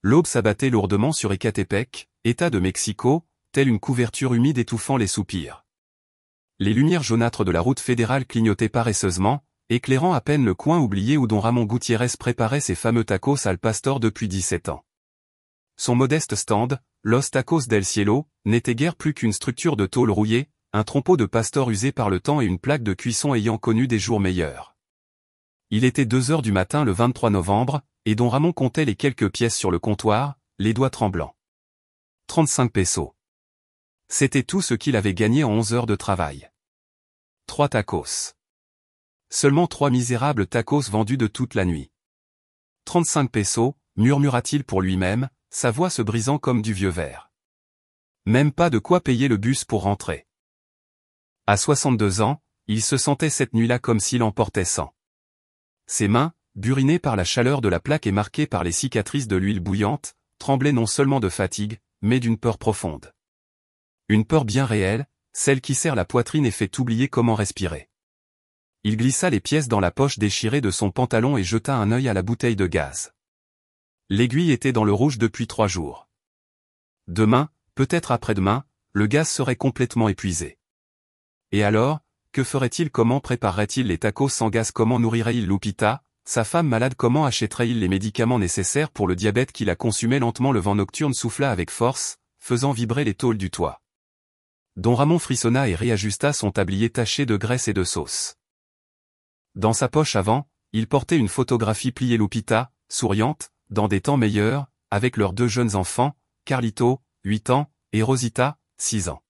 L'aube s'abattait lourdement sur Ecatepec, État de Mexico, telle une couverture humide étouffant les soupirs. Les lumières jaunâtres de la route fédérale clignotaient paresseusement, éclairant à peine le coin oublié où don Ramon Gutiérrez préparait ses fameux tacos al pastor depuis 17 ans. Son modeste stand, Los Tacos del Cielo, n'était guère plus qu'une structure de tôle rouillée, un trompeau de pastor usé par le temps et une plaque de cuisson ayant connu des jours meilleurs. Il était 2 heures du matin le 23 novembre, et don Ramon comptait les quelques pièces sur le comptoir, les doigts tremblants. 35 pesos. C'était tout ce qu'il avait gagné en 11 heures de travail. 3 tacos. Seulement 3 misérables tacos vendus de toute la nuit. 35 pesos, murmura-t-il pour lui-même, sa voix se brisant comme du vieux verre. Même pas de quoi payer le bus pour rentrer. À 62 ans, il se sentait cette nuit-là comme s'il en portait 100. Ses mains, burinées par la chaleur de la plaque et marquées par les cicatrices de l'huile bouillante, tremblaient non seulement de fatigue, mais d'une peur profonde. Une peur bien réelle, celle qui serre la poitrine et fait oublier comment respirer. Il glissa les pièces dans la poche déchirée de son pantalon et jeta un œil à la bouteille de gaz. L'aiguille était dans le rouge depuis 3 jours. Demain, peut-être après-demain, le gaz serait complètement épuisé. Et alors, que ferait-il? Comment préparerait-il les tacos sans gaz? Comment nourrirait-il Lupita, sa femme malade? Comment achèterait-il les médicaments nécessaires pour le diabète qui la consumait lentement? Le vent nocturne souffla avec force, faisant vibrer les tôles du toit. Don Ramon frissonna et réajusta son tablier taché de graisse et de sauce. Dans sa poche avant, il portait une photographie pliée. Lupita, souriante, dans des temps meilleurs, avec leurs 2 jeunes enfants, Carlito, 8 ans, et Rosita, 6 ans.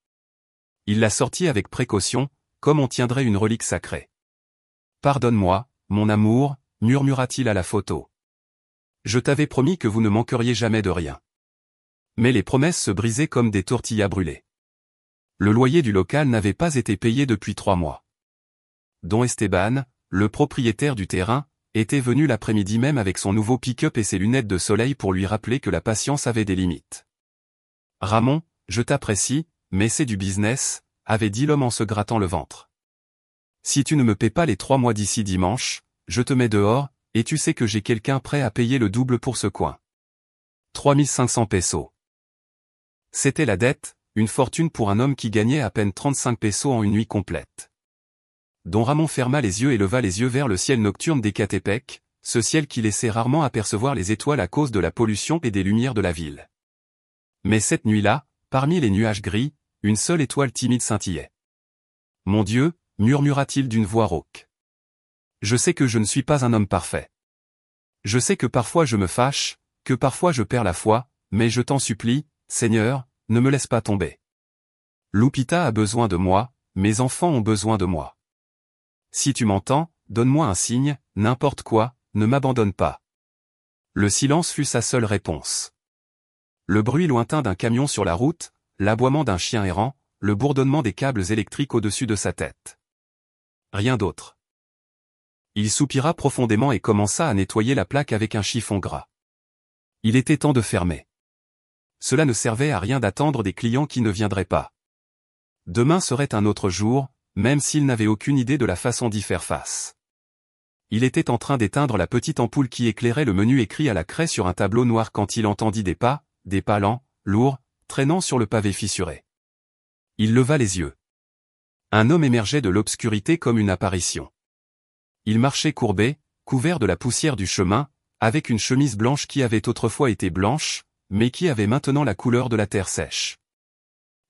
Il la sortit avec précaution, comme on tiendrait une relique sacrée. « Pardonne-moi, mon amour », murmura-t-il à la photo. « Je t'avais promis que vous ne manqueriez jamais de rien. » Mais les promesses se brisaient comme des tortillas brûlées. Le loyer du local n'avait pas été payé depuis 3 mois. Don Esteban, le propriétaire du terrain, était venu l'après-midi même avec son nouveau pick-up et ses lunettes de soleil pour lui rappeler que la patience avait des limites. « Ramon, je t'apprécie, mais c'est du business », avait dit l'homme en se grattant le ventre. « Si tu ne me paies pas les 3 mois d'ici dimanche, je te mets dehors, et tu sais que j'ai quelqu'un prêt à payer le double pour ce coin. » 3500 pesos. C'était la dette, une fortune pour un homme qui gagnait à peine 35 pesos en une nuit complète. Don Ramon ferma les yeux et leva les yeux vers le ciel nocturne d'Ecatepec, ce ciel qui laissait rarement apercevoir les étoiles à cause de la pollution et des lumières de la ville. Mais cette nuit-là, parmi les nuages gris, une seule étoile timide scintillait. « Mon Dieu », murmura-t-il d'une voix rauque. « Je sais que je ne suis pas un homme parfait. Je sais que parfois je me fâche, que parfois je perds la foi, mais je t'en supplie, Seigneur, ne me laisse pas tomber. Lupita a besoin de moi, mes enfants ont besoin de moi. Si tu m'entends, donne-moi un signe, n'importe quoi, ne m'abandonne pas. » Le silence fut sa seule réponse. Le bruit lointain d'un camion sur la route, l'aboiement d'un chien errant, le bourdonnement des câbles électriques au-dessus de sa tête. Rien d'autre. Il soupira profondément et commença à nettoyer la plaque avec un chiffon gras. Il était temps de fermer. Cela ne servait à rien d'attendre des clients qui ne viendraient pas. Demain serait un autre jour, même s'il n'avait aucune idée de la façon d'y faire face. Il était en train d'éteindre la petite ampoule qui éclairait le menu écrit à la craie sur un tableau noir quand il entendit des pas lents, lourds, traînant sur le pavé fissuré. Il leva les yeux. Un homme émergeait de l'obscurité comme une apparition. Il marchait courbé, couvert de la poussière du chemin, avec une chemise blanche qui avait autrefois été blanche, mais qui avait maintenant la couleur de la terre sèche.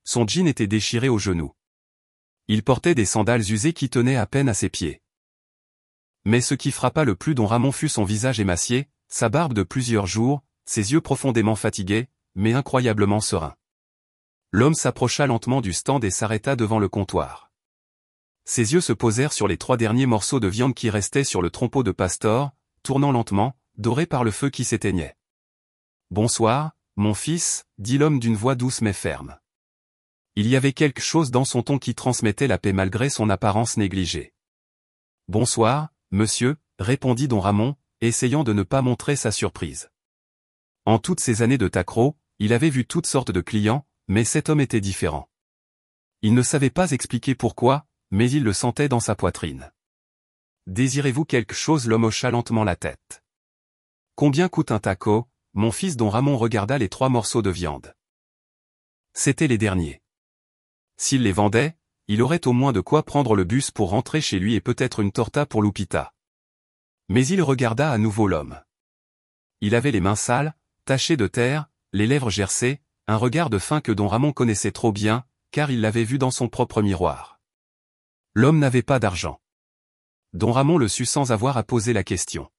Son jean était déchiré aux genoux. Il portait des sandales usées qui tenaient à peine à ses pieds. Mais ce qui frappa le plus don Ramon fut son visage émacié, sa barbe de plusieurs jours, ses yeux profondément fatigués, mais incroyablement sereins. L'homme s'approcha lentement du stand et s'arrêta devant le comptoir. Ses yeux se posèrent sur les 3 derniers morceaux de viande qui restaient sur le trompeau de pastor, tournant lentement, dorés par le feu qui s'éteignait. « Bonsoir, mon fils », dit l'homme d'une voix douce mais ferme. Il y avait quelque chose dans son ton qui transmettait la paix malgré son apparence négligée. « Bonsoir, monsieur », répondit don Ramon, essayant de ne pas montrer sa surprise. En toutes ces années de taquereau, il avait vu toutes sortes de clients, mais cet homme était différent. Il ne savait pas expliquer pourquoi, mais il le sentait dans sa poitrine. « Désirez-vous quelque chose ?» L'homme hocha lentement la tête. « Combien coûte un taco ?» mon fils don Ramon regarda les 3 morceaux de viande. C'étaient les derniers. S'il les vendait, il aurait au moins de quoi prendre le bus pour rentrer chez lui et peut-être une torta pour Lupita. Mais il regarda à nouveau l'homme. Il avait les mains sales, tachées de terre, les lèvres gercées, un regard de faim que don Ramon connaissait trop bien, car il l'avait vu dans son propre miroir. L'homme n'avait pas d'argent. Don Ramon le sut sans avoir à poser la question.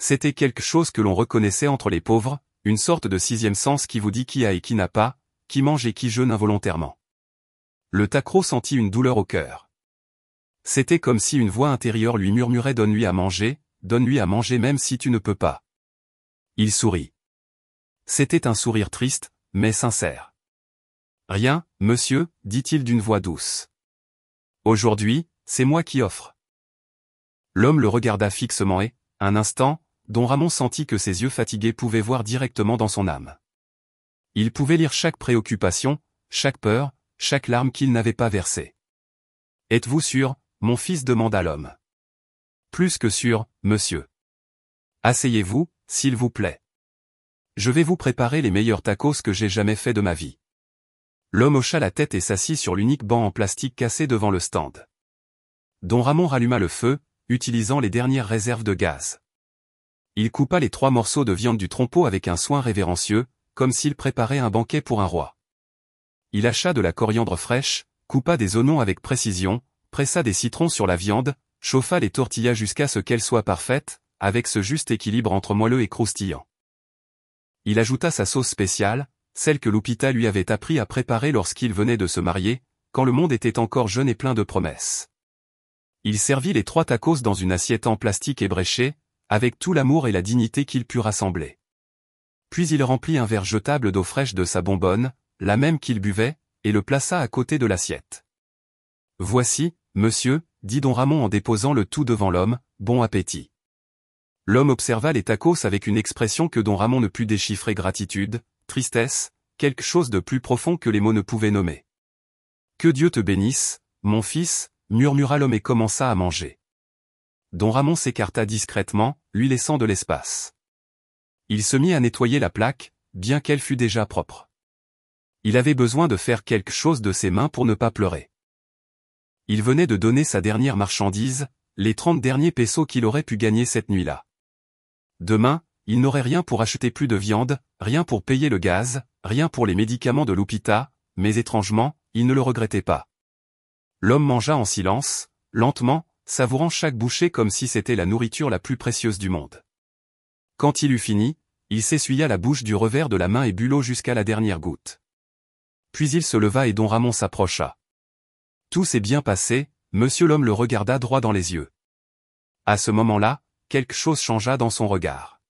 C'était quelque chose que l'on reconnaissait entre les pauvres, une sorte de 6e sens qui vous dit qui a et qui n'a pas, qui mange et qui jeûne involontairement. Le tacro sentit une douleur au cœur. C'était comme si une voix intérieure lui murmurait « Donne-lui à manger même si tu ne peux pas. » Il sourit. C'était un sourire triste, mais sincère. « Rien, monsieur, dit-il d'une voix douce. Aujourd'hui, c'est moi qui offre. » L'homme le regarda fixement et, un instant, don Ramon sentit que ses yeux fatigués pouvaient voir directement dans son âme. Il pouvait lire chaque préoccupation, chaque peur, chaque larme qu'il n'avait pas versée. « Êtes-vous sûr, mon fils demanda l'homme. « Plus que sûr, monsieur. »« Asseyez-vous, s'il vous plaît. Je vais vous préparer les meilleurs tacos que j'ai jamais fait de ma vie. » L'homme hocha la tête et s'assit sur l'unique banc en plastique cassé devant le stand. Don Ramon ralluma le feu, utilisant les dernières réserves de gaz. Il coupa les 3 morceaux de viande du trompeau avec un soin révérencieux, comme s'il préparait un banquet pour un roi. Il hacha de la coriandre fraîche, coupa des oignons avec précision, pressa des citrons sur la viande, chauffa les tortillas jusqu'à ce qu'elles soient parfaites, avec ce juste équilibre entre moelleux et croustillant. Il ajouta sa sauce spéciale, celle que Lupita lui avait appris à préparer lorsqu'il venait de se marier, quand le monde était encore jeune et plein de promesses. Il servit les 3 tacos dans une assiette en plastique ébréchée, avec tout l'amour et la dignité qu'il put rassembler. Puis il remplit un verre jetable d'eau fraîche de sa bonbonne, la même qu'il buvait, et le plaça à côté de l'assiette. « Voici, monsieur, dit don Ramon en déposant le tout devant l'homme, bon appétit. » L'homme observa les tacos avec une expression que don Ramon ne put déchiffrer: gratitude, tristesse, quelque chose de plus profond que les mots ne pouvaient nommer. « Que Dieu te bénisse, mon fils, murmura l'homme et commença à manger. Don Ramon s'écarta discrètement, lui laissant de l'espace. Il se mit à nettoyer la plaque, bien qu'elle fût déjà propre. Il avait besoin de faire quelque chose de ses mains pour ne pas pleurer. Il venait de donner sa dernière marchandise, les 30 derniers pesos qu'il aurait pu gagner cette nuit-là. Demain, il n'aurait rien pour acheter plus de viande, rien pour payer le gaz, rien pour les médicaments de Lupita, mais étrangement, il ne le regrettait pas. L'homme mangea en silence, lentement, savourant chaque bouchée comme si c'était la nourriture la plus précieuse du monde. Quand il eut fini, il s'essuya la bouche du revers de la main et but l'eau jusqu'à la dernière goutte. Puis il se leva et don Ramon s'approcha. « Tout s'est bien passé, monsieur » L'homme le regarda droit dans les yeux. À ce moment-là, quelque chose changea dans son regard.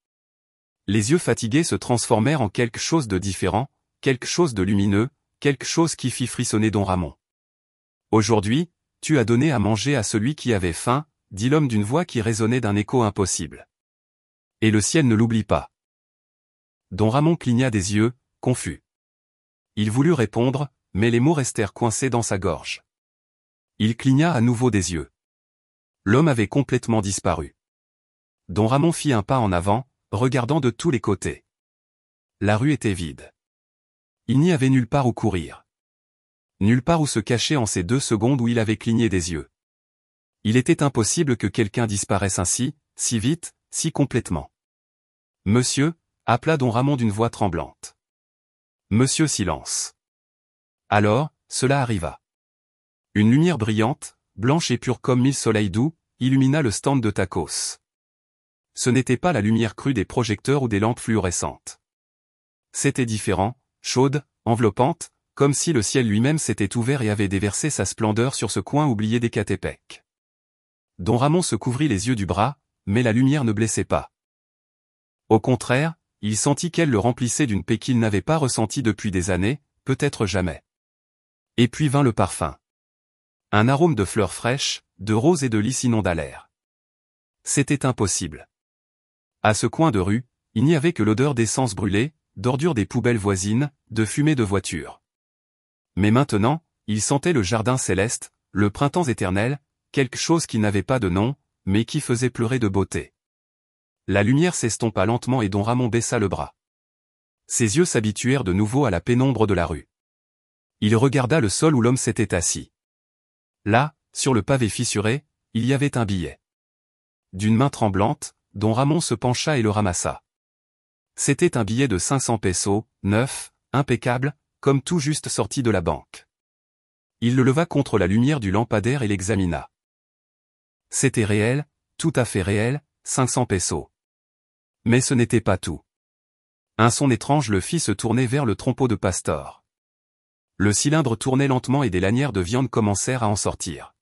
Les yeux fatigués se transformèrent en quelque chose de différent, quelque chose de lumineux, quelque chose qui fit frissonner don Ramon. « Aujourd'hui, tu as donné à manger à celui qui avait faim, » dit l'homme d'une voix qui résonnait d'un écho impossible. « Et le ciel ne l'oublie pas. » Don Ramon cligna des yeux, confus. Il voulut répondre, mais les mots restèrent coincés dans sa gorge. Il cligna à nouveau des yeux. L'homme avait complètement disparu. Don Ramon fit un pas en avant, regardant de tous les côtés. La rue était vide. Il n'y avait nulle part où courir. Nulle part où se cacher en ces 2 secondes où il avait cligné des yeux. Il était impossible que quelqu'un disparaisse ainsi, si vite, si complètement. « Monsieur » appela don Ramon d'une voix tremblante. Monsieur silence. Alors, cela arriva. Une lumière brillante, blanche et pure comme 1000 soleils doux, illumina le stand de tacos. Ce n'était pas la lumière crue des projecteurs ou des lampes fluorescentes. C'était différent, chaude, enveloppante, comme si le ciel lui-même s'était ouvert et avait déversé sa splendeur sur ce coin oublié d'Ecatepec. Don Ramon se couvrit les yeux du bras, mais la lumière ne blessait pas. Au contraire, il sentit qu'elle le remplissait d'une paix qu'il n'avait pas ressentie depuis des années, peut-être jamais. Et puis vint le parfum. Un arôme de fleurs fraîches, de roses et de lys inonda l'air. C'était impossible. À ce coin de rue, il n'y avait que l'odeur d'essence brûlée, d'ordures des poubelles voisines, de fumée de voitures. Mais maintenant, il sentait le jardin céleste, le printemps éternel, quelque chose qui n'avait pas de nom, mais qui faisait pleurer de beauté. La lumière s'estompa lentement et don Ramon baissa le bras. Ses yeux s'habituèrent de nouveau à la pénombre de la rue. Il regarda le sol où l'homme s'était assis. Là, sur le pavé fissuré, il y avait un billet. D'une main tremblante, don Ramon se pencha et le ramassa. C'était un billet de 500 pesos, neuf, impeccable, comme tout juste sorti de la banque. Il le leva contre la lumière du lampadaire et l'examina. C'était réel, tout à fait réel, 500 pesos. Mais ce n'était pas tout. Un son étrange le fit se tourner vers le trompeau de Pastor. Le cylindre tournait lentement et des lanières de viande commencèrent à en sortir.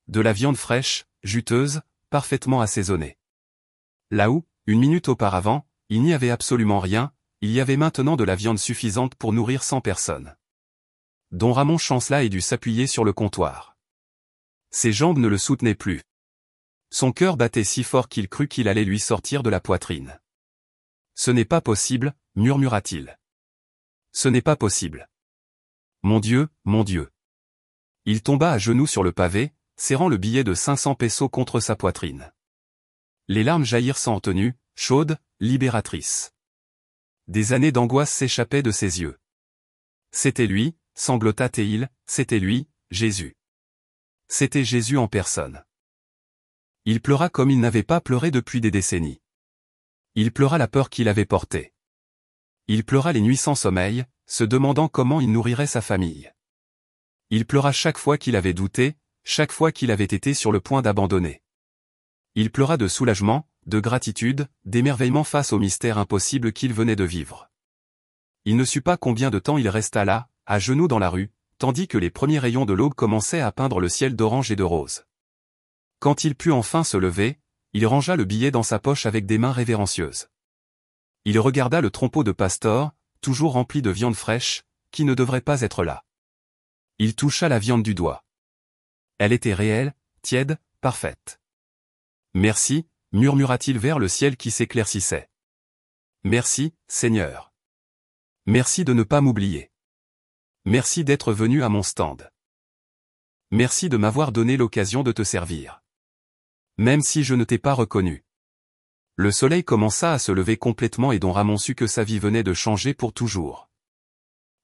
De la viande fraîche, juteuse, parfaitement assaisonnée. Là où, une minute auparavant, il n'y avait absolument rien, il y avait maintenant de la viande suffisante pour nourrir 100 personnes. Don Ramon chancela et dut s'appuyer sur le comptoir. Ses jambes ne le soutenaient plus. Son cœur battait si fort qu'il crut qu'il allait lui sortir de la poitrine. « Ce n'est pas possible, murmura-t-il. Ce n'est pas possible. Mon Dieu, mon Dieu. » Il tomba à genoux sur le pavé, serrant le billet de 500 pesos contre sa poitrine. Les larmes jaillirent sans retenue, chaudes, libératrices. Des années d'angoisse s'échappaient de ses yeux. C'était lui, sanglota Théil, c'était lui, Jésus. C'était Jésus en personne. Il pleura comme il n'avait pas pleuré depuis des décennies. Il pleura la peur qu'il avait portée. Il pleura les nuits sans sommeil, se demandant comment il nourrirait sa famille. Il pleura chaque fois qu'il avait douté, chaque fois qu'il avait été sur le point d'abandonner. Il pleura de soulagement, de gratitude, d'émerveillement face au mystère impossible qu'il venait de vivre. Il ne sut pas combien de temps il resta là, à genoux dans la rue, tandis que les premiers rayons de l'aube commençaient à peindre le ciel d'orange et de rose. Quand il put enfin se lever, il rangea le billet dans sa poche avec des mains révérencieuses. Il regarda le trompeau de Pastor, toujours rempli de viande fraîche, qui ne devrait pas être là. Il toucha la viande du doigt. Elle était réelle, tiède, parfaite. « Merci », murmura-t-il vers le ciel qui s'éclaircissait. « Merci, Seigneur. Merci de ne pas m'oublier. Merci d'être venu à mon stand. Merci de m'avoir donné l'occasion de te servir. Même si je ne t'ai pas reconnu. » Le soleil commença à se lever complètement et don Ramon sut que sa vie venait de changer pour toujours.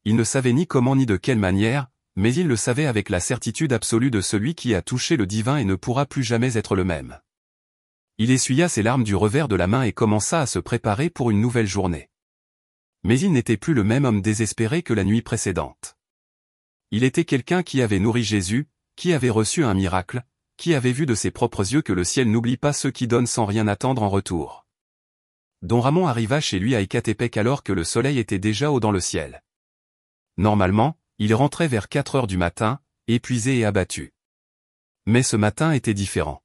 Il ne savait ni comment ni de quelle manière, mais il le savait avec la certitude absolue de celui qui a touché le divin et ne pourra plus jamais être le même. Il essuya ses larmes du revers de la main et commença à se préparer pour une nouvelle journée. Mais il n'était plus le même homme désespéré que la nuit précédente. Il était quelqu'un qui avait nourri Jésus, qui avait reçu un miracle, qui avait vu de ses propres yeux que le ciel n'oublie pas ceux qui donnent sans rien attendre en retour. Don Ramon arriva chez lui à Ecatepec alors que le soleil était déjà haut dans le ciel. Normalement, il rentrait vers 4 heures du matin, épuisé et abattu. Mais ce matin était différent.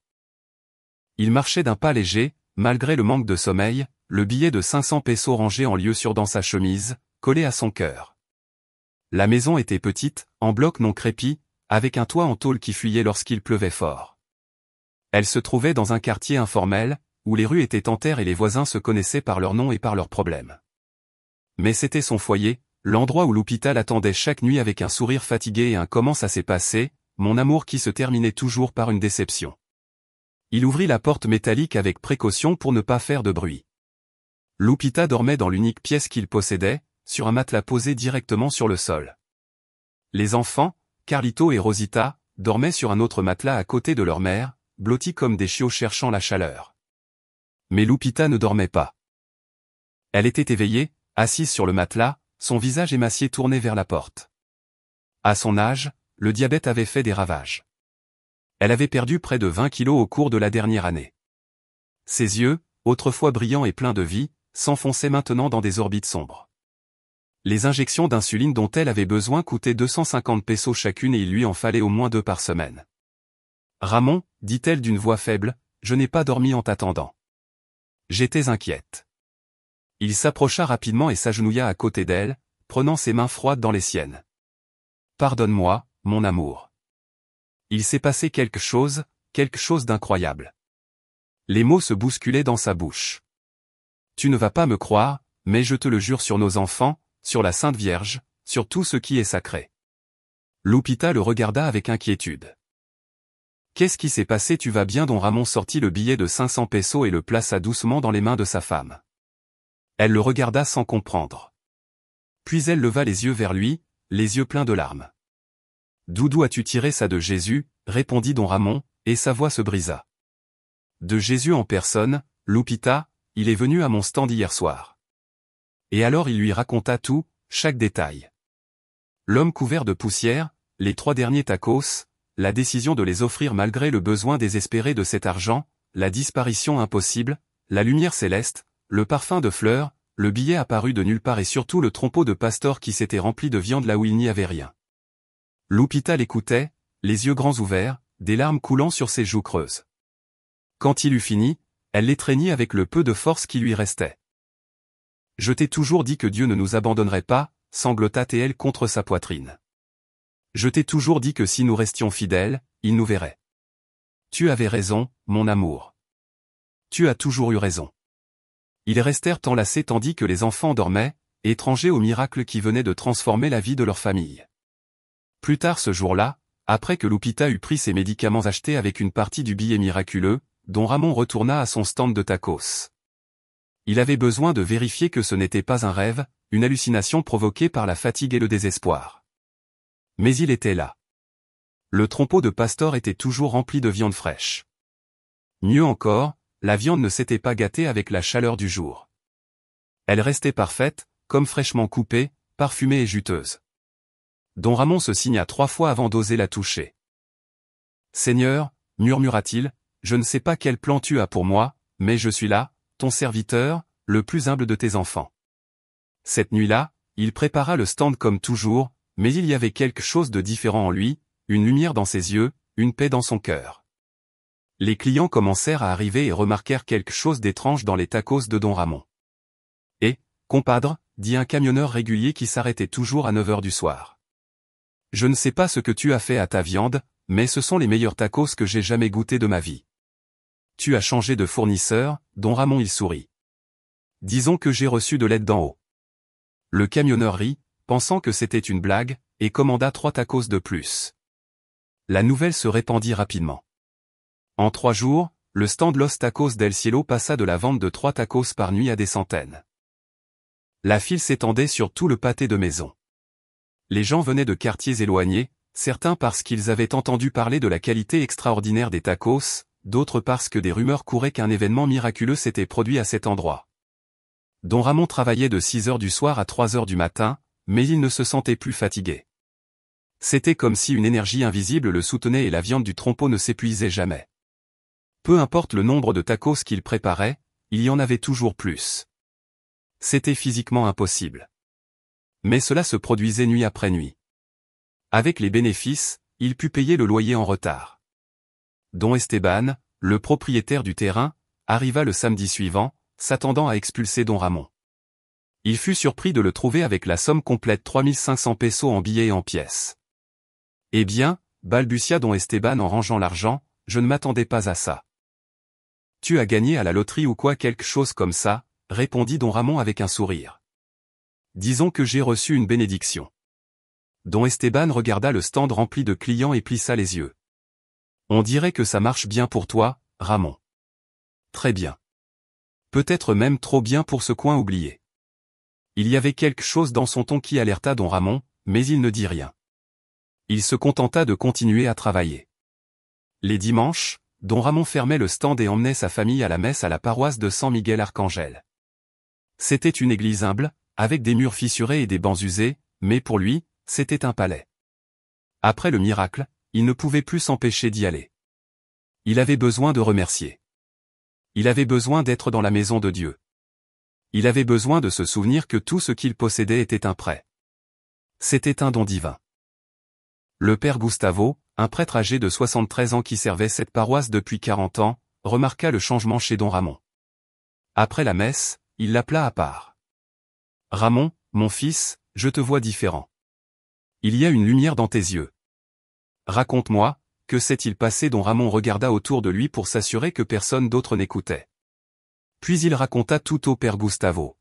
Il marchait d'un pas léger, malgré le manque de sommeil, le billet de 500 pesos rangé en lieu sûr dans sa chemise, collé à son cœur. La maison était petite, en bloc non crépi, avec un toit en tôle qui fuyait lorsqu'il pleuvait fort. Elle se trouvait dans un quartier informel, où les rues étaient en terre et les voisins se connaissaient par leurs noms et par leurs problèmes. Mais c'était son foyer, l'endroit où l'hôpital attendait chaque nuit avec un sourire fatigué et un « comment ça s'est passé, mon amour » qui se terminait toujours par une déception. Il ouvrit la porte métallique avec précaution pour ne pas faire de bruit. Lupita dormait dans l'unique pièce qu'il possédait, sur un matelas posé directement sur le sol. Les enfants, Carlito et Rosita, dormaient sur un autre matelas à côté de leur mère, blottis comme des chiots cherchant la chaleur. Mais Lupita ne dormait pas. Elle était éveillée, assise sur le matelas, son visage émacié tourné vers la porte. À son âge, le diabète avait fait des ravages. Elle avait perdu près de 20 kilos au cours de la dernière année. Ses yeux, autrefois brillants et pleins de vie, s'enfonçaient maintenant dans des orbites sombres. Les injections d'insuline dont elle avait besoin coûtaient 250 pesos chacune et il lui en fallait au moins 2 par semaine. « Ramon, dit-elle d'une voix faible, je n'ai pas dormi en t'attendant. J'étais inquiète. » Il s'approcha rapidement et s'agenouilla à côté d'elle, prenant ses mains froides dans les siennes. « Pardonne-moi, mon amour. Il s'est passé quelque chose d'incroyable. » Les mots se bousculaient dans sa bouche. « Tu ne vas pas me croire, mais je te le jure sur nos enfants, sur la Sainte Vierge, sur tout ce qui est sacré. » Lupita le regarda avec inquiétude. Qu'est-ce qui s'est passé? Tu vas bien? Don Ramon sortit le billet de 500 pesos et le plaça doucement dans les mains de sa femme. Elle le regarda sans comprendre. Puis elle leva les yeux vers lui, les yeux pleins de larmes. D'où as-tu tiré ça? De Jésus, répondit don Ramon, et sa voix se brisa. De Jésus en personne, Lupita, il est venu à mon stand hier soir. Et alors il lui raconta tout, chaque détail. L'homme couvert de poussière, les 3 derniers tacos, la décision de les offrir malgré le besoin désespéré de cet argent, la disparition impossible, la lumière céleste, le parfum de fleurs, le billet apparu de nulle part et surtout le trompeau de Pastor qui s'était rempli de viande là où il n'y avait rien. Lupita l'écoutait, les yeux grands ouverts, des larmes coulant sur ses joues creuses. Quand il eut fini, elle l'étreignit avec le peu de force qui lui restait. « Je t'ai toujours dit que Dieu ne nous abandonnerait pas, sanglota-t-elle contre sa poitrine. Je t'ai toujours dit que si nous restions fidèles, il nous verrait. Tu avais raison, mon amour. Tu as toujours eu raison. » Ils restèrent enlacés tandis que les enfants dormaient, étrangers au miracle qui venait de transformer la vie de leur famille. Plus tard ce jour-là, après que Lupita eut pris ses médicaments achetés avec une partie du billet miraculeux, don Ramon retourna à son stand de tacos. Il avait besoin de vérifier que ce n'était pas un rêve, une hallucination provoquée par la fatigue et le désespoir. Mais il était là. Le trompeau de Pastor était toujours rempli de viande fraîche. Mieux encore, la viande ne s'était pas gâtée avec la chaleur du jour. Elle restait parfaite, comme fraîchement coupée, parfumée et juteuse. Don Ramon se signa 3 fois avant d'oser la toucher. « Seigneur, murmura-t-il, je ne sais pas quel plan tu as pour moi, mais je suis là, ton serviteur, le plus humble de tes enfants. » Cette nuit-là, il prépara le stand comme toujours, mais il y avait quelque chose de différent en lui, une lumière dans ses yeux, une paix dans son cœur. Les clients commencèrent à arriver et remarquèrent quelque chose d'étrange dans les tacos de don Ramon. « Eh, compadre, dit un camionneur régulier qui s'arrêtait toujours à 9 heures du soir. Je ne sais pas ce que tu as fait à ta viande, mais ce sont les meilleurs tacos que j'ai jamais goûtés de ma vie. Tu as changé de fournisseur, don Ramon il sourit. Disons que j'ai reçu de l'aide d'en haut. Le camionneur rit, pensant que c'était une blague, et commanda 3 tacos de plus. La nouvelle se répandit rapidement. En 3 jours, le stand Los Tacos del Cielo passa de la vente de 3 tacos par nuit à des centaines. La file s'étendait sur tout le pâté de maison. Les gens venaient de quartiers éloignés, certains parce qu'ils avaient entendu parler de la qualité extraordinaire des tacos, d'autres parce que des rumeurs couraient qu'un événement miraculeux s'était produit à cet endroit. Don Ramon travaillait de 6 heures du soir à 3 heures du matin, mais il ne se sentait plus fatigué. C'était comme si une énergie invisible le soutenait et la viande du trompeau ne s'épuisait jamais. Peu importe le nombre de tacos qu'il préparait, il y en avait toujours plus. C'était physiquement impossible. Mais cela se produisait nuit après nuit. Avec les bénéfices, il put payer le loyer en retard. Don Esteban, le propriétaire du terrain, arriva le samedi suivant, s'attendant à expulser don Ramon. Il fut surpris de le trouver avec la somme complète 3500 pesos en billets et en pièces. « Eh bien, balbutia don Esteban en rangeant l'argent, je ne m'attendais pas à ça. »« Tu as gagné à la loterie ou quoi, quelque chose comme ça ?» répondit don Ramon avec un sourire. « Disons que j'ai reçu une bénédiction. » Don Esteban regarda le stand rempli de clients et plissa les yeux. « On dirait que ça marche bien pour toi, Ramon. »« Très bien. Peut-être même trop bien pour ce coin oublié. » Il y avait quelque chose dans son ton qui alerta don Ramon, mais il ne dit rien. Il se contenta de continuer à travailler. Les dimanches, don Ramon fermait le stand et emmenait sa famille à la messe à la paroisse de San Miguel Arcangel. C'était une église humble, avec des murs fissurés et des bancs usés, mais pour lui, c'était un palais. Après le miracle, il ne pouvait plus s'empêcher d'y aller. Il avait besoin de remercier. Il avait besoin d'être dans la maison de Dieu. Il avait besoin de se souvenir que tout ce qu'il possédait était un prêt. C'était un don divin. Le père Gustavo, un prêtre âgé de 73 ans qui servait cette paroisse depuis 40 ans, remarqua le changement chez don Ramon. Après la messe, il l'appela à part. « Ramon, mon fils, je te vois différent. Il y a une lumière dans tes yeux. Raconte-moi, que s'est-il passé ?» Don Ramon regarda autour de lui pour s'assurer que personne d'autre n'écoutait. Puis il raconta tout au père Gustavo.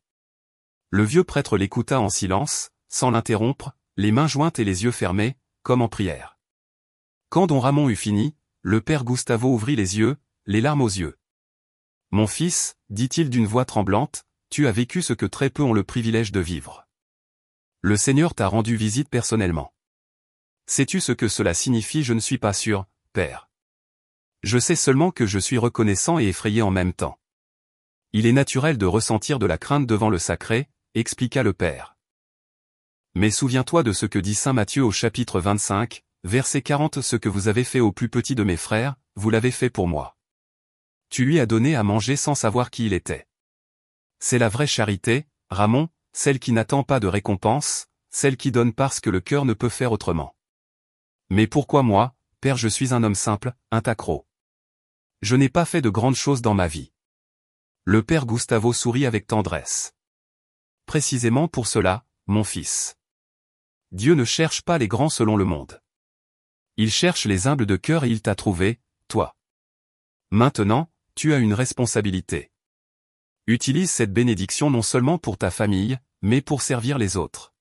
Le vieux prêtre l'écouta en silence, sans l'interrompre, les mains jointes et les yeux fermés, comme en prière. Quand don Ramon eut fini, le père Gustavo ouvrit les yeux, les larmes aux yeux. « Mon fils, dit-il d'une voix tremblante, tu as vécu ce que très peu ont le privilège de vivre. Le Seigneur t'a rendu visite personnellement. Sais-tu ce que cela signifie? Je ne suis pas sûr, père. Je sais seulement que je suis reconnaissant et effrayé en même temps. Il est naturel de ressentir de la crainte devant le sacré, expliqua le père. Mais souviens-toi de ce que dit saint Matthieu au chapitre 25, verset 40. Ce que vous avez fait au plus petit de mes frères, vous l'avez fait pour moi. Tu lui as donné à manger sans savoir qui il était. C'est la vraie charité, Ramon, celle qui n'attend pas de récompense, celle qui donne parce que le cœur ne peut faire autrement. Mais pourquoi moi, père? Je suis un homme simple, un tacro. Je n'ai pas fait de grandes choses dans ma vie. Le père Gustavo sourit avec tendresse. Précisément pour cela, mon fils. Dieu ne cherche pas les grands selon le monde. Il cherche les humbles de cœur et il t'a trouvé, toi. Maintenant, tu as une responsabilité. Utilise cette bénédiction non seulement pour ta famille, mais pour servir les autres.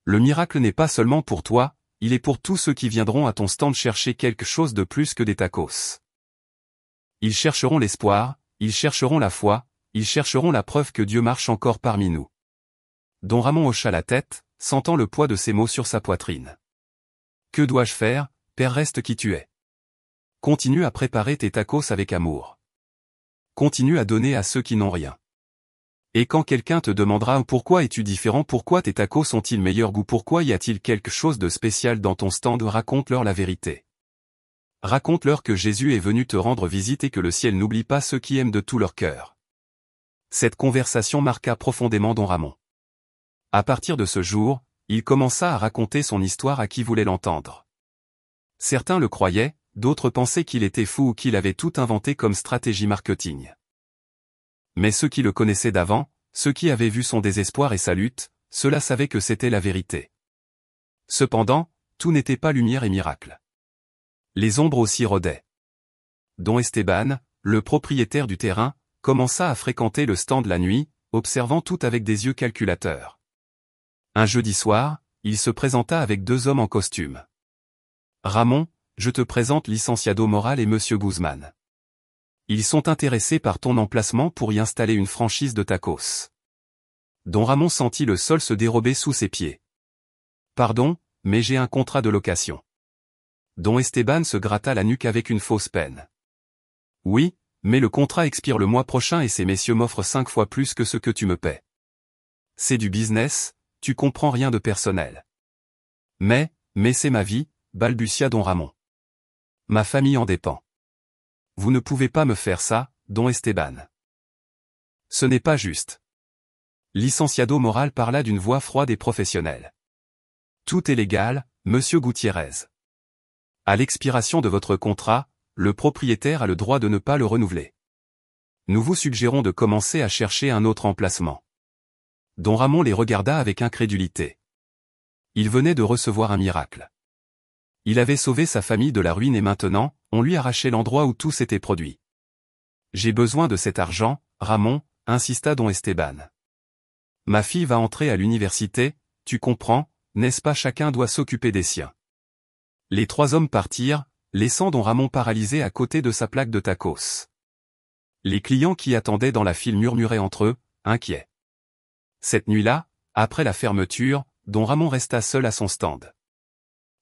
Le miracle n'est pas seulement pour toi, il est pour tous ceux qui viendront à ton stand chercher quelque chose de plus que des tacos. Ils chercheront l'espoir, ils chercheront la foi, ils chercheront la preuve que Dieu marche encore parmi nous. Don Ramon hocha la tête, sentant le poids de ces mots sur sa poitrine. Que dois-je faire, père? Reste qui tu es. Continue à préparer tes tacos avec amour. Continue à donner à ceux qui n'ont rien. Et quand quelqu'un te demandera pourquoi es-tu différent, pourquoi tes tacos ont-ils meilleur goût, pourquoi y a-t-il quelque chose de spécial dans ton stand, raconte-leur la vérité. Raconte-leur que Jésus est venu te rendre visite et que le ciel n'oublie pas ceux qui aiment de tout leur cœur. Cette conversation marqua profondément Don Ramon. À partir de ce jour, il commença à raconter son histoire à qui voulait l'entendre. Certains le croyaient, d'autres pensaient qu'il était fou ou qu'il avait tout inventé comme stratégie marketing. Mais ceux qui le connaissaient d'avant, ceux qui avaient vu son désespoir et sa lutte, ceux-là savaient que c'était la vérité. Cependant, tout n'était pas lumière et miracle. Les ombres aussi rôdaient. Don Esteban, le propriétaire du terrain, commença à fréquenter le stand la nuit, observant tout avec des yeux calculateurs. Un jeudi soir, il se présenta avec deux hommes en costume. « Ramon, je te présente Licenciado Moral et Monsieur Guzman. Ils sont intéressés par ton emplacement pour y installer une franchise de tacos. » Don Ramon sentit le sol se dérober sous ses pieds. « Pardon, mais j'ai un contrat de location. » Don Esteban se gratta la nuque avec une fausse peine. « Oui, mais le contrat expire le mois prochain et ces messieurs m'offrent 5 fois plus que ce que tu me paies. C'est du business, tu comprends rien de personnel. » Mais c'est ma vie, balbutia Don Ramon. Ma famille en dépend. Vous ne pouvez pas me faire ça, Don Esteban. Ce n'est pas juste. Licenciado Moral parla d'une voix froide et professionnelle. Tout est légal, monsieur Gutiérrez. À l'expiration de votre contrat, le propriétaire a le droit de ne pas le renouveler. Nous vous suggérons de commencer à chercher un autre emplacement. Don Ramon les regarda avec incrédulité. Il venait de recevoir un miracle. Il avait sauvé sa famille de la ruine et maintenant, on lui arrachait l'endroit où tout s'était produit. J'ai besoin de cet argent, Ramon, insista Don Esteban. Ma fille va entrer à l'université, tu comprends, n'est-ce pas? Chacun doit s'occuper des siens. Les trois hommes partirent, laissant Don Ramon paralysé à côté de sa plaque de tacos. Les clients qui attendaient dans la file murmuraient entre eux, inquiets. Cette nuit-là, après la fermeture, Don Ramon resta seul à son stand.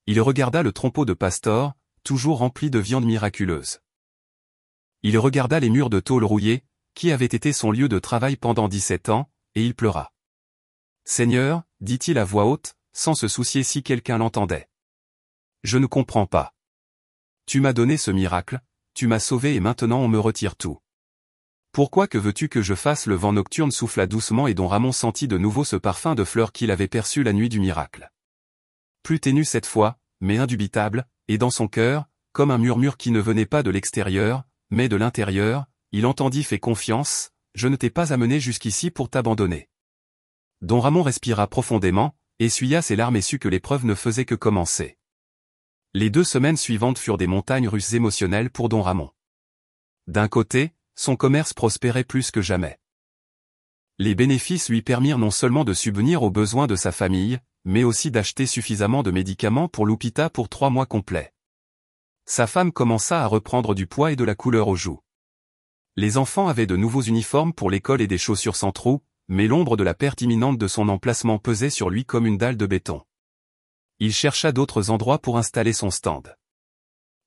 Il regarda le trompeau de Pastor, toujours rempli de viande miraculeuse. Il regarda les murs de tôle rouillés, qui avaient été son lieu de travail pendant 17 ans, et il pleura. « Seigneur, dit-il à voix haute, sans se soucier si quelqu'un l'entendait. Je ne comprends pas. Tu m'as donné ce miracle, tu m'as sauvé et maintenant on me retire tout. Pourquoi que veux-tu que je fasse? » Le vent nocturne souffla doucement et Don Ramon sentit de nouveau ce parfum de fleurs qu'il avait perçu la nuit du miracle. Plus ténu cette fois, mais indubitable, et dans son cœur, comme un murmure qui ne venait pas de l'extérieur, mais de l'intérieur, il entendit « Fais confiance, je ne t'ai pas amené jusqu'ici pour t'abandonner. » Don Ramon respira profondément, essuya ses larmes et sut que l'épreuve ne faisait que commencer. Les 2 semaines suivantes furent des montagnes russes émotionnelles pour Don Ramon. D'un côté, son commerce prospérait plus que jamais. Les bénéfices lui permirent non seulement de subvenir aux besoins de sa famille, mais aussi d'acheter suffisamment de médicaments pour l'hôpital pour 3 mois complets. Sa femme commença à reprendre du poids et de la couleur aux joues. Les enfants avaient de nouveaux uniformes pour l'école et des chaussures sans trous, mais l'ombre de la perte imminente de son emplacement pesait sur lui comme une dalle de béton. Il chercha d'autres endroits pour installer son stand.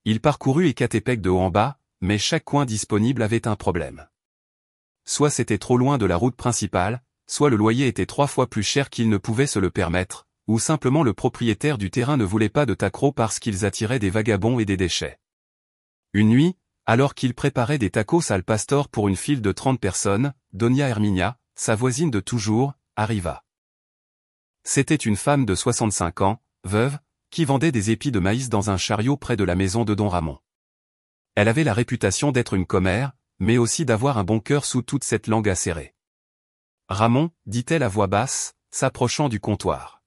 Il parcourut Ecatepec de haut en bas, mais chaque coin disponible avait un problème. Soit c'était trop loin de la route principale, soit le loyer était 3 fois plus cher qu'il ne pouvait se le permettre, ou simplement le propriétaire du terrain ne voulait pas de tacos parce qu'ils attiraient des vagabonds et des déchets. Une nuit, alors qu'il préparait des tacos al pastor pour une file de 30 personnes, Doña Herminia, sa voisine de toujours, arriva. C'était une femme de 65 ans, veuve, qui vendait des épis de maïs dans un chariot près de la maison de Don Ramon. Elle avait la réputation d'être une commère, mais aussi d'avoir un bon cœur sous toute cette langue acérée. Ramon, dit-elle à voix basse, s'approchant du comptoir.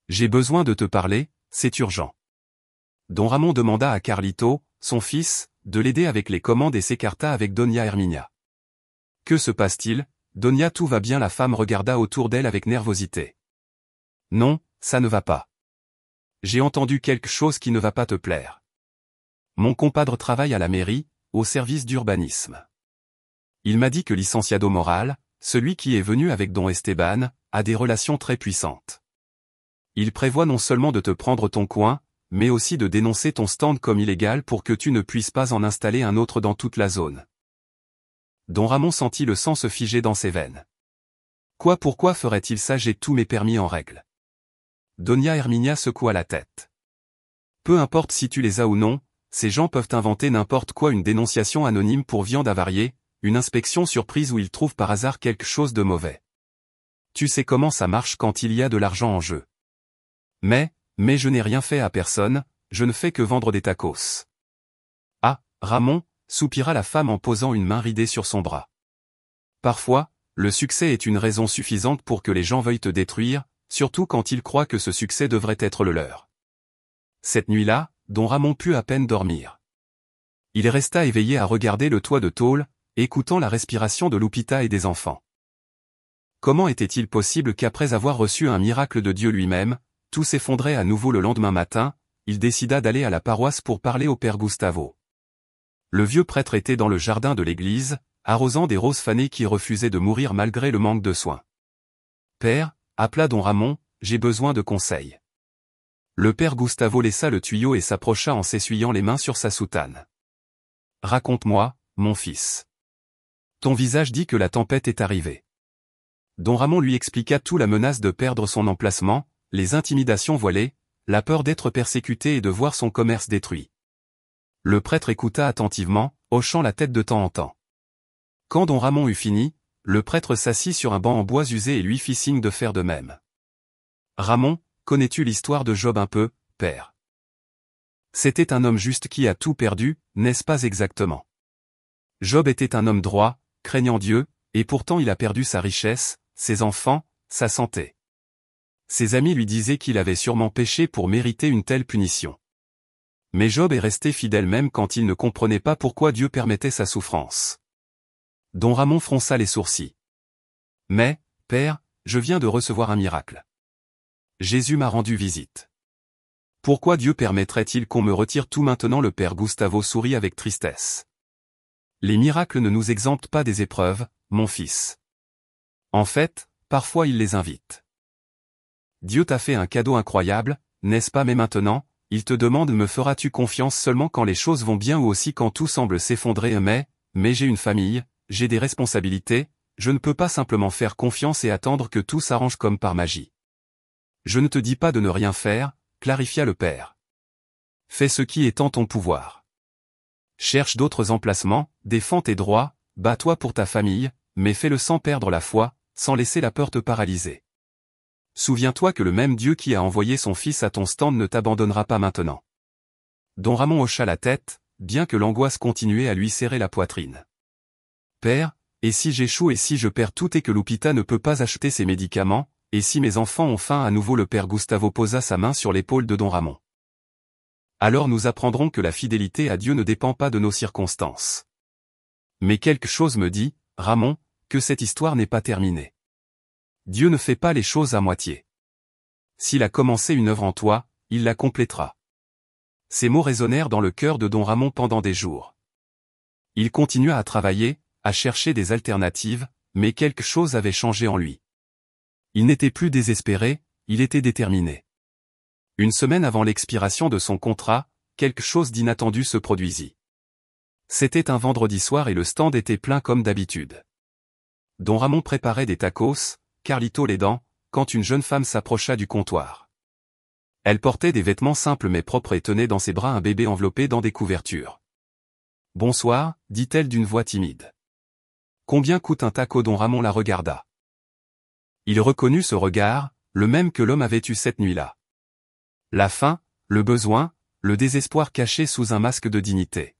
J'ai besoin de te parler, c'est urgent. Don Ramon demanda à Carlito, son fils, de l'aider avec les commandes et s'écarta avec Doña Herminia. Que se passe-t-il, Doña? Tout va bien. La femme regarda autour d'elle avec nervosité. Non, ça ne va pas. J'ai entendu quelque chose qui ne va pas te plaire. Mon compadre travaille à la mairie, au service d'urbanisme. Il m'a dit que licenciado moral, celui qui est venu avec Don Esteban, a des relations très puissantes. Il prévoit non seulement de te prendre ton coin, mais aussi de dénoncer ton stand comme illégal pour que tu ne puisses pas en installer un autre dans toute la zone. Don Ramon sentit le sang se figer dans ses veines. Quoi? Pourquoi ferait-il ça? J'ai tous mes permis en règle. Doña Herminia secoua la tête. Peu importe si tu les as ou non, ces gens peuvent inventer n'importe quoi, une dénonciation anonyme pour viande avariée, une inspection surprise où ils trouvent par hasard quelque chose de mauvais. Tu sais comment ça marche quand il y a de l'argent en jeu. Mais je n'ai rien fait à personne, je ne fais que vendre des tacos. Ah, Ramon, soupira la femme en posant une main ridée sur son bras. Parfois, le succès est une raison suffisante pour que les gens veuillent te détruire, surtout quand ils croient que ce succès devrait être le leur. Cette nuit-là, Don Ramon put à peine dormir. Il resta éveillé à regarder le toit de tôle, écoutant la respiration de Lupita et des enfants. Comment était-il possible qu'après avoir reçu un miracle de Dieu lui-même, tout s'effondrait à nouveau le lendemain matin? Il décida d'aller à la paroisse pour parler au père Gustavo. Le vieux prêtre était dans le jardin de l'église, arrosant des roses fanées qui refusaient de mourir malgré le manque de soins. Père, appela Don Ramon, j'ai besoin de conseils. Le père Gustavo laissa le tuyau et s'approcha en s'essuyant les mains sur sa soutane. Raconte-moi, mon fils. Ton visage dit que la tempête est arrivée. Don Ramon lui expliqua tout: la menace de perdre son emplacement, les intimidations voilées, la peur d'être persécuté et de voir son commerce détruit. Le prêtre écouta attentivement, hochant la tête de temps en temps. Quand Don Ramon eut fini, le prêtre s'assit sur un banc en bois usé et lui fit signe de faire de même. Ramon, connais-tu l'histoire de Job un peu, père? C'était un homme juste qui a tout perdu, n'est-ce pas? Exactement. Job était un homme droit, craignant Dieu, et pourtant il a perdu sa richesse, ses enfants, sa santé. Ses amis lui disaient qu'il avait sûrement péché pour mériter une telle punition. Mais Job est resté fidèle même quand il ne comprenait pas pourquoi Dieu permettait sa souffrance. Don Ramon fronça les sourcils. Mais, père, je viens de recevoir un miracle. Jésus m'a rendu visite. Pourquoi Dieu permettrait-il qu'on me retire tout maintenant? Le père Gustavo sourit avec tristesse. Les miracles ne nous exemptent pas des épreuves, mon fils. En fait, parfois il les invite. Dieu t'a fait un cadeau incroyable, n'est-ce pas? Mais maintenant, il te demande: me feras-tu confiance seulement quand les choses vont bien ou aussi quand tout semble s'effondrer? Mais j'ai une famille, j'ai des responsabilités, je ne peux pas simplement faire confiance et attendre que tout s'arrange comme par magie. Je ne te dis pas de ne rien faire, clarifia le père. Fais ce qui est en ton pouvoir. Cherche d'autres emplacements, défends tes droits, bats-toi pour ta famille, mais fais-le sans perdre la foi, sans laisser la peur te paralyser. Souviens-toi que le même Dieu qui a envoyé son fils à ton stand ne t'abandonnera pas maintenant. Don Ramon hocha la tête, bien que l'angoisse continuait à lui serrer la poitrine. Père, et si j'échoue et si je perds tout et que Lupita ne peut pas acheter ses médicaments, et si mes enfants ont faim? À nouveau le père Gustavo posa sa main sur l'épaule de Don Ramon. Alors nous apprendrons que la fidélité à Dieu ne dépend pas de nos circonstances. Mais quelque chose me dit, Ramon, que cette histoire n'est pas terminée. Dieu ne fait pas les choses à moitié. S'il a commencé une œuvre en toi, il la complétera. Ces mots résonnèrent dans le cœur de don Ramon pendant des jours. Il continua à travailler, à chercher des alternatives, mais quelque chose avait changé en lui. Il n'était plus désespéré, il était déterminé. Une semaine avant l'expiration de son contrat, quelque chose d'inattendu se produisit. C'était un vendredi soir et le stand était plein comme d'habitude. Don Ramon préparait des tacos, Carlito l'aidant, quand une jeune femme s'approcha du comptoir. Elle portait des vêtements simples mais propres et tenait dans ses bras un bébé enveloppé dans des couvertures. « Bonsoir », dit-elle d'une voix timide. « Combien coûte un taco ?» Don Ramon la regarda. Il reconnut ce regard, le même que l'homme avait eu cette nuit-là. La faim, le besoin, le désespoir caché sous un masque de dignité.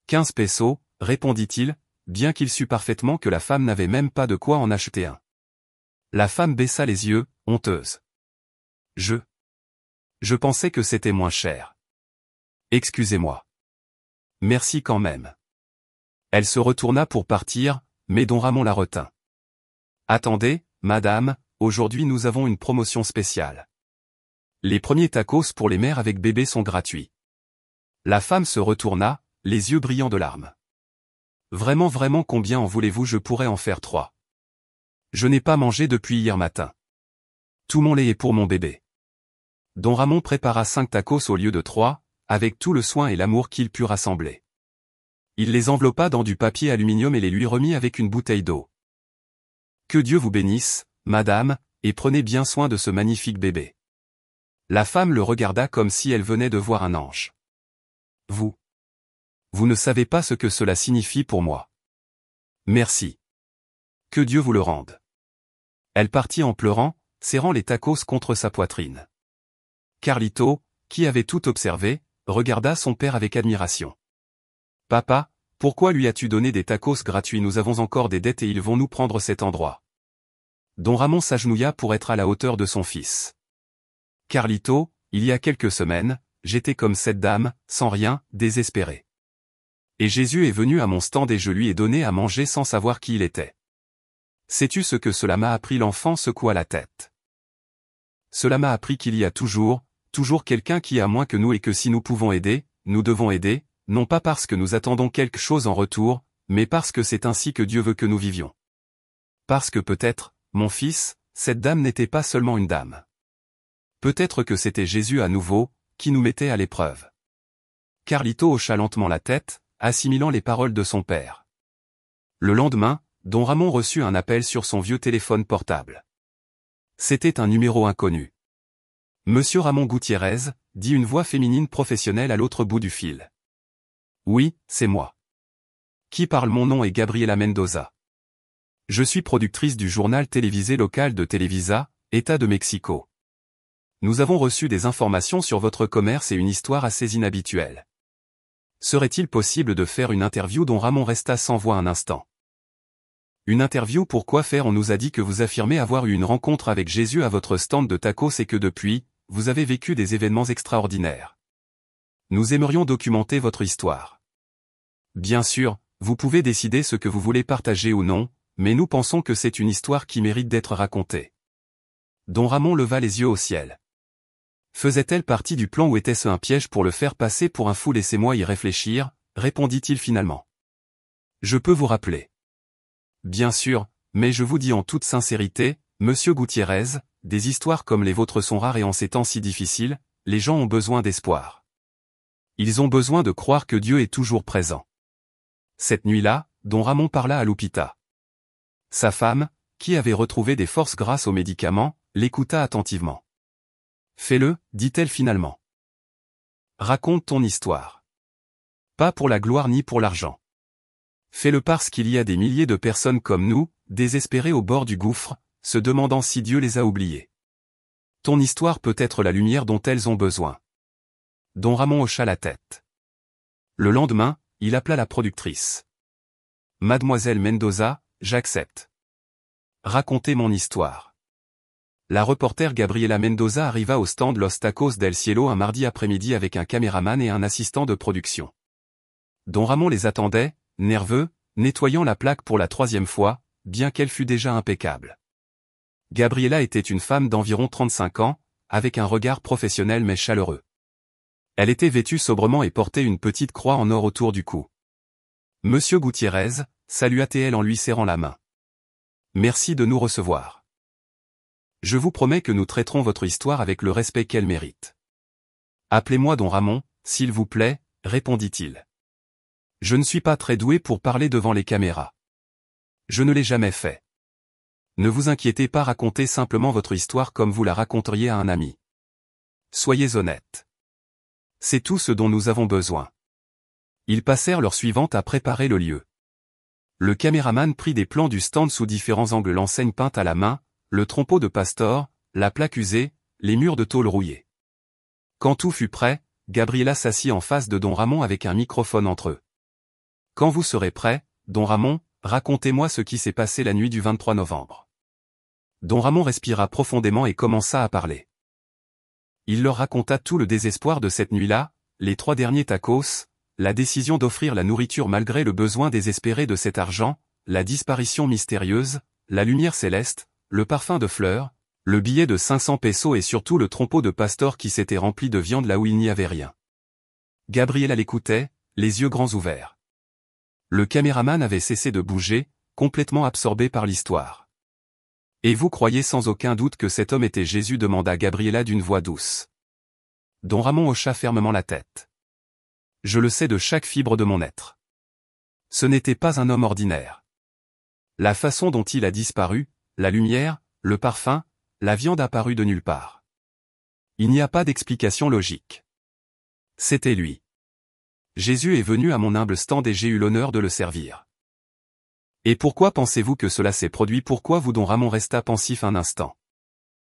15 pesos, répondit-il, bien qu'il sût parfaitement que la femme n'avait même pas de quoi en acheter un. La femme baissa les yeux, honteuse. Je pensais que c'était moins cher. Excusez-moi. Merci quand même. Elle se retourna pour partir, mais don Ramon la retint. Attendez, madame, aujourd'hui nous avons une promotion spéciale. Les premiers tacos pour les mères avec bébé sont gratuits. La femme se retourna, les yeux brillants de larmes. Vraiment combien en voulez-vous? Je pourrais en faire 3. Je n'ai pas mangé depuis hier matin. Tout mon lait est pour mon bébé. Don Ramon prépara 5 tacos au lieu de 3, avec tout le soin et l'amour qu'il put rassembler. Il les enveloppa dans du papier aluminium et les lui remit avec une bouteille d'eau. Que Dieu vous bénisse, madame, et prenez bien soin de ce magnifique bébé. La femme le regarda comme si elle venait de voir un ange. Vous ne savez pas ce que cela signifie pour moi. Merci. Que Dieu vous le rende. Elle partit en pleurant, serrant les tacos contre sa poitrine. Carlito, qui avait tout observé, regarda son père avec admiration. Papa, pourquoi lui as-tu donné des tacos gratuits? Nous avons encore des dettes et ils vont nous prendre cet endroit. Don Ramon s'agenouilla pour être à la hauteur de son fils. Carlito, il y a quelques semaines, j'étais comme cette dame, sans rien, désespéré. Et Jésus est venu à mon stand et je lui ai donné à manger sans savoir qui il était. Sais-tu ce que cela m'a appris? L'enfant secoua la tête. Cela m'a appris qu'il y a toujours quelqu'un qui a moins que nous et que si nous pouvons aider, nous devons aider, non pas parce que nous attendons quelque chose en retour, mais parce que c'est ainsi que Dieu veut que nous vivions. Parce que peut-être, mon fils, cette dame n'était pas seulement une dame. Peut-être que c'était Jésus à nouveau, qui nous mettait à l'épreuve. Carlito hocha lentement la tête, assimilant les paroles de son père. Le lendemain, don Ramon reçut un appel sur son vieux téléphone portable. C'était un numéro inconnu. Monsieur Ramon Gutiérrez, dit une voix féminine professionnelle à l'autre bout du fil. Oui, c'est moi. Qui parle? Mon nom est Gabriela Mendoza. Je suis productrice du journal télévisé local de Televisa, État de Mexico. Nous avons reçu des informations sur votre commerce et une histoire assez inhabituelle. Serait-il possible de faire une interview? Don Ramon resta sans voix un instant. Une interview? Pourquoi faire? On nous a dit que vous affirmez avoir eu une rencontre avec Jésus à votre stand de tacos et que depuis, vous avez vécu des événements extraordinaires. Nous aimerions documenter votre histoire. Bien sûr, vous pouvez décider ce que vous voulez partager ou non, mais nous pensons que c'est une histoire qui mérite d'être racontée. Don Ramon leva les yeux au ciel. Faisait-elle partie du plan ou était-ce un piège pour le faire passer pour un fou? Laissez-moi y réfléchir, répondit-il finalement. Je peux vous rappeler. Bien sûr, mais je vous dis en toute sincérité, monsieur Gutiérrez, des histoires comme les vôtres sont rares et en ces temps si difficiles, les gens ont besoin d'espoir. Ils ont besoin de croire que Dieu est toujours présent. Cette nuit-là, don Ramon parla à Lupita. Sa femme, qui avait retrouvé des forces grâce aux médicaments, l'écouta attentivement. Fais-le, dit-elle finalement. Raconte ton histoire. Pas pour la gloire ni pour l'argent. Fais-le parce qu'il y a des milliers de personnes comme nous, désespérées au bord du gouffre, se demandant si Dieu les a oubliées. Ton histoire peut être la lumière dont elles ont besoin. Don Ramon hocha la tête. Le lendemain, il appela la productrice. Mademoiselle Mendoza, j'accepte. Racontez mon histoire. La reporter Gabriela Mendoza arriva au stand Los Tacos del Cielo un mardi après-midi avec un caméraman et un assistant de production. Don Ramon les attendait, nerveux, nettoyant la plaque pour la 3e fois, bien qu'elle fût déjà impeccable. Gabriela était une femme d'environ 35 ans, avec un regard professionnel mais chaleureux. Elle était vêtue sobrement et portait une petite croix en or autour du cou. Monsieur Gutiérrez, salua-t-elle en lui serrant la main. Merci de nous recevoir. Je vous promets que nous traiterons votre histoire avec le respect qu'elle mérite. Appelez-moi Don Ramon, s'il vous plaît, répondit-il. Je ne suis pas très doué pour parler devant les caméras. Je ne l'ai jamais fait. Ne vous inquiétez pas, racontez simplement votre histoire comme vous la raconteriez à un ami. Soyez honnête. C'est tout ce dont nous avons besoin. Ils passèrent l'heure suivante à préparer le lieu. Le caméraman prit des plans du stand sous différents angles, l'enseigne peinte à la main, le trompeau de Pastor, la plaque usée, les murs de tôle rouillés. Quand tout fut prêt, Gabriela s'assit en face de Don Ramon avec un microphone entre eux. Quand vous serez prêt, Don Ramon, racontez-moi ce qui s'est passé la nuit du 23 novembre. Don Ramon respira profondément et commença à parler. Il leur raconta tout le désespoir de cette nuit-là, les 3 derniers tacos, la décision d'offrir la nourriture malgré le besoin désespéré de cet argent, la disparition mystérieuse, la lumière céleste, le parfum de fleurs, le billet de 500 pesos et surtout le trompeau de Pastor qui s'était rempli de viande là où il n'y avait rien. Gabriela l'écoutait, les yeux grands ouverts. Le caméraman avait cessé de bouger, complètement absorbé par l'histoire. « Et vous croyez sans aucun doute que cet homme était Jésus » demanda Gabriela d'une voix douce. Don Ramon hocha fermement la tête. « Je le sais de chaque fibre de mon être. Ce n'était pas un homme ordinaire. La façon dont il a disparu, la lumière, le parfum, la viande apparue de nulle part. Il n'y a pas d'explication logique. C'était lui. Jésus est venu à mon humble stand et j'ai eu l'honneur de le servir. Et pourquoi pensez-vous que cela s'est produit? Pourquoi vous? Don Ramon resta pensif un instant.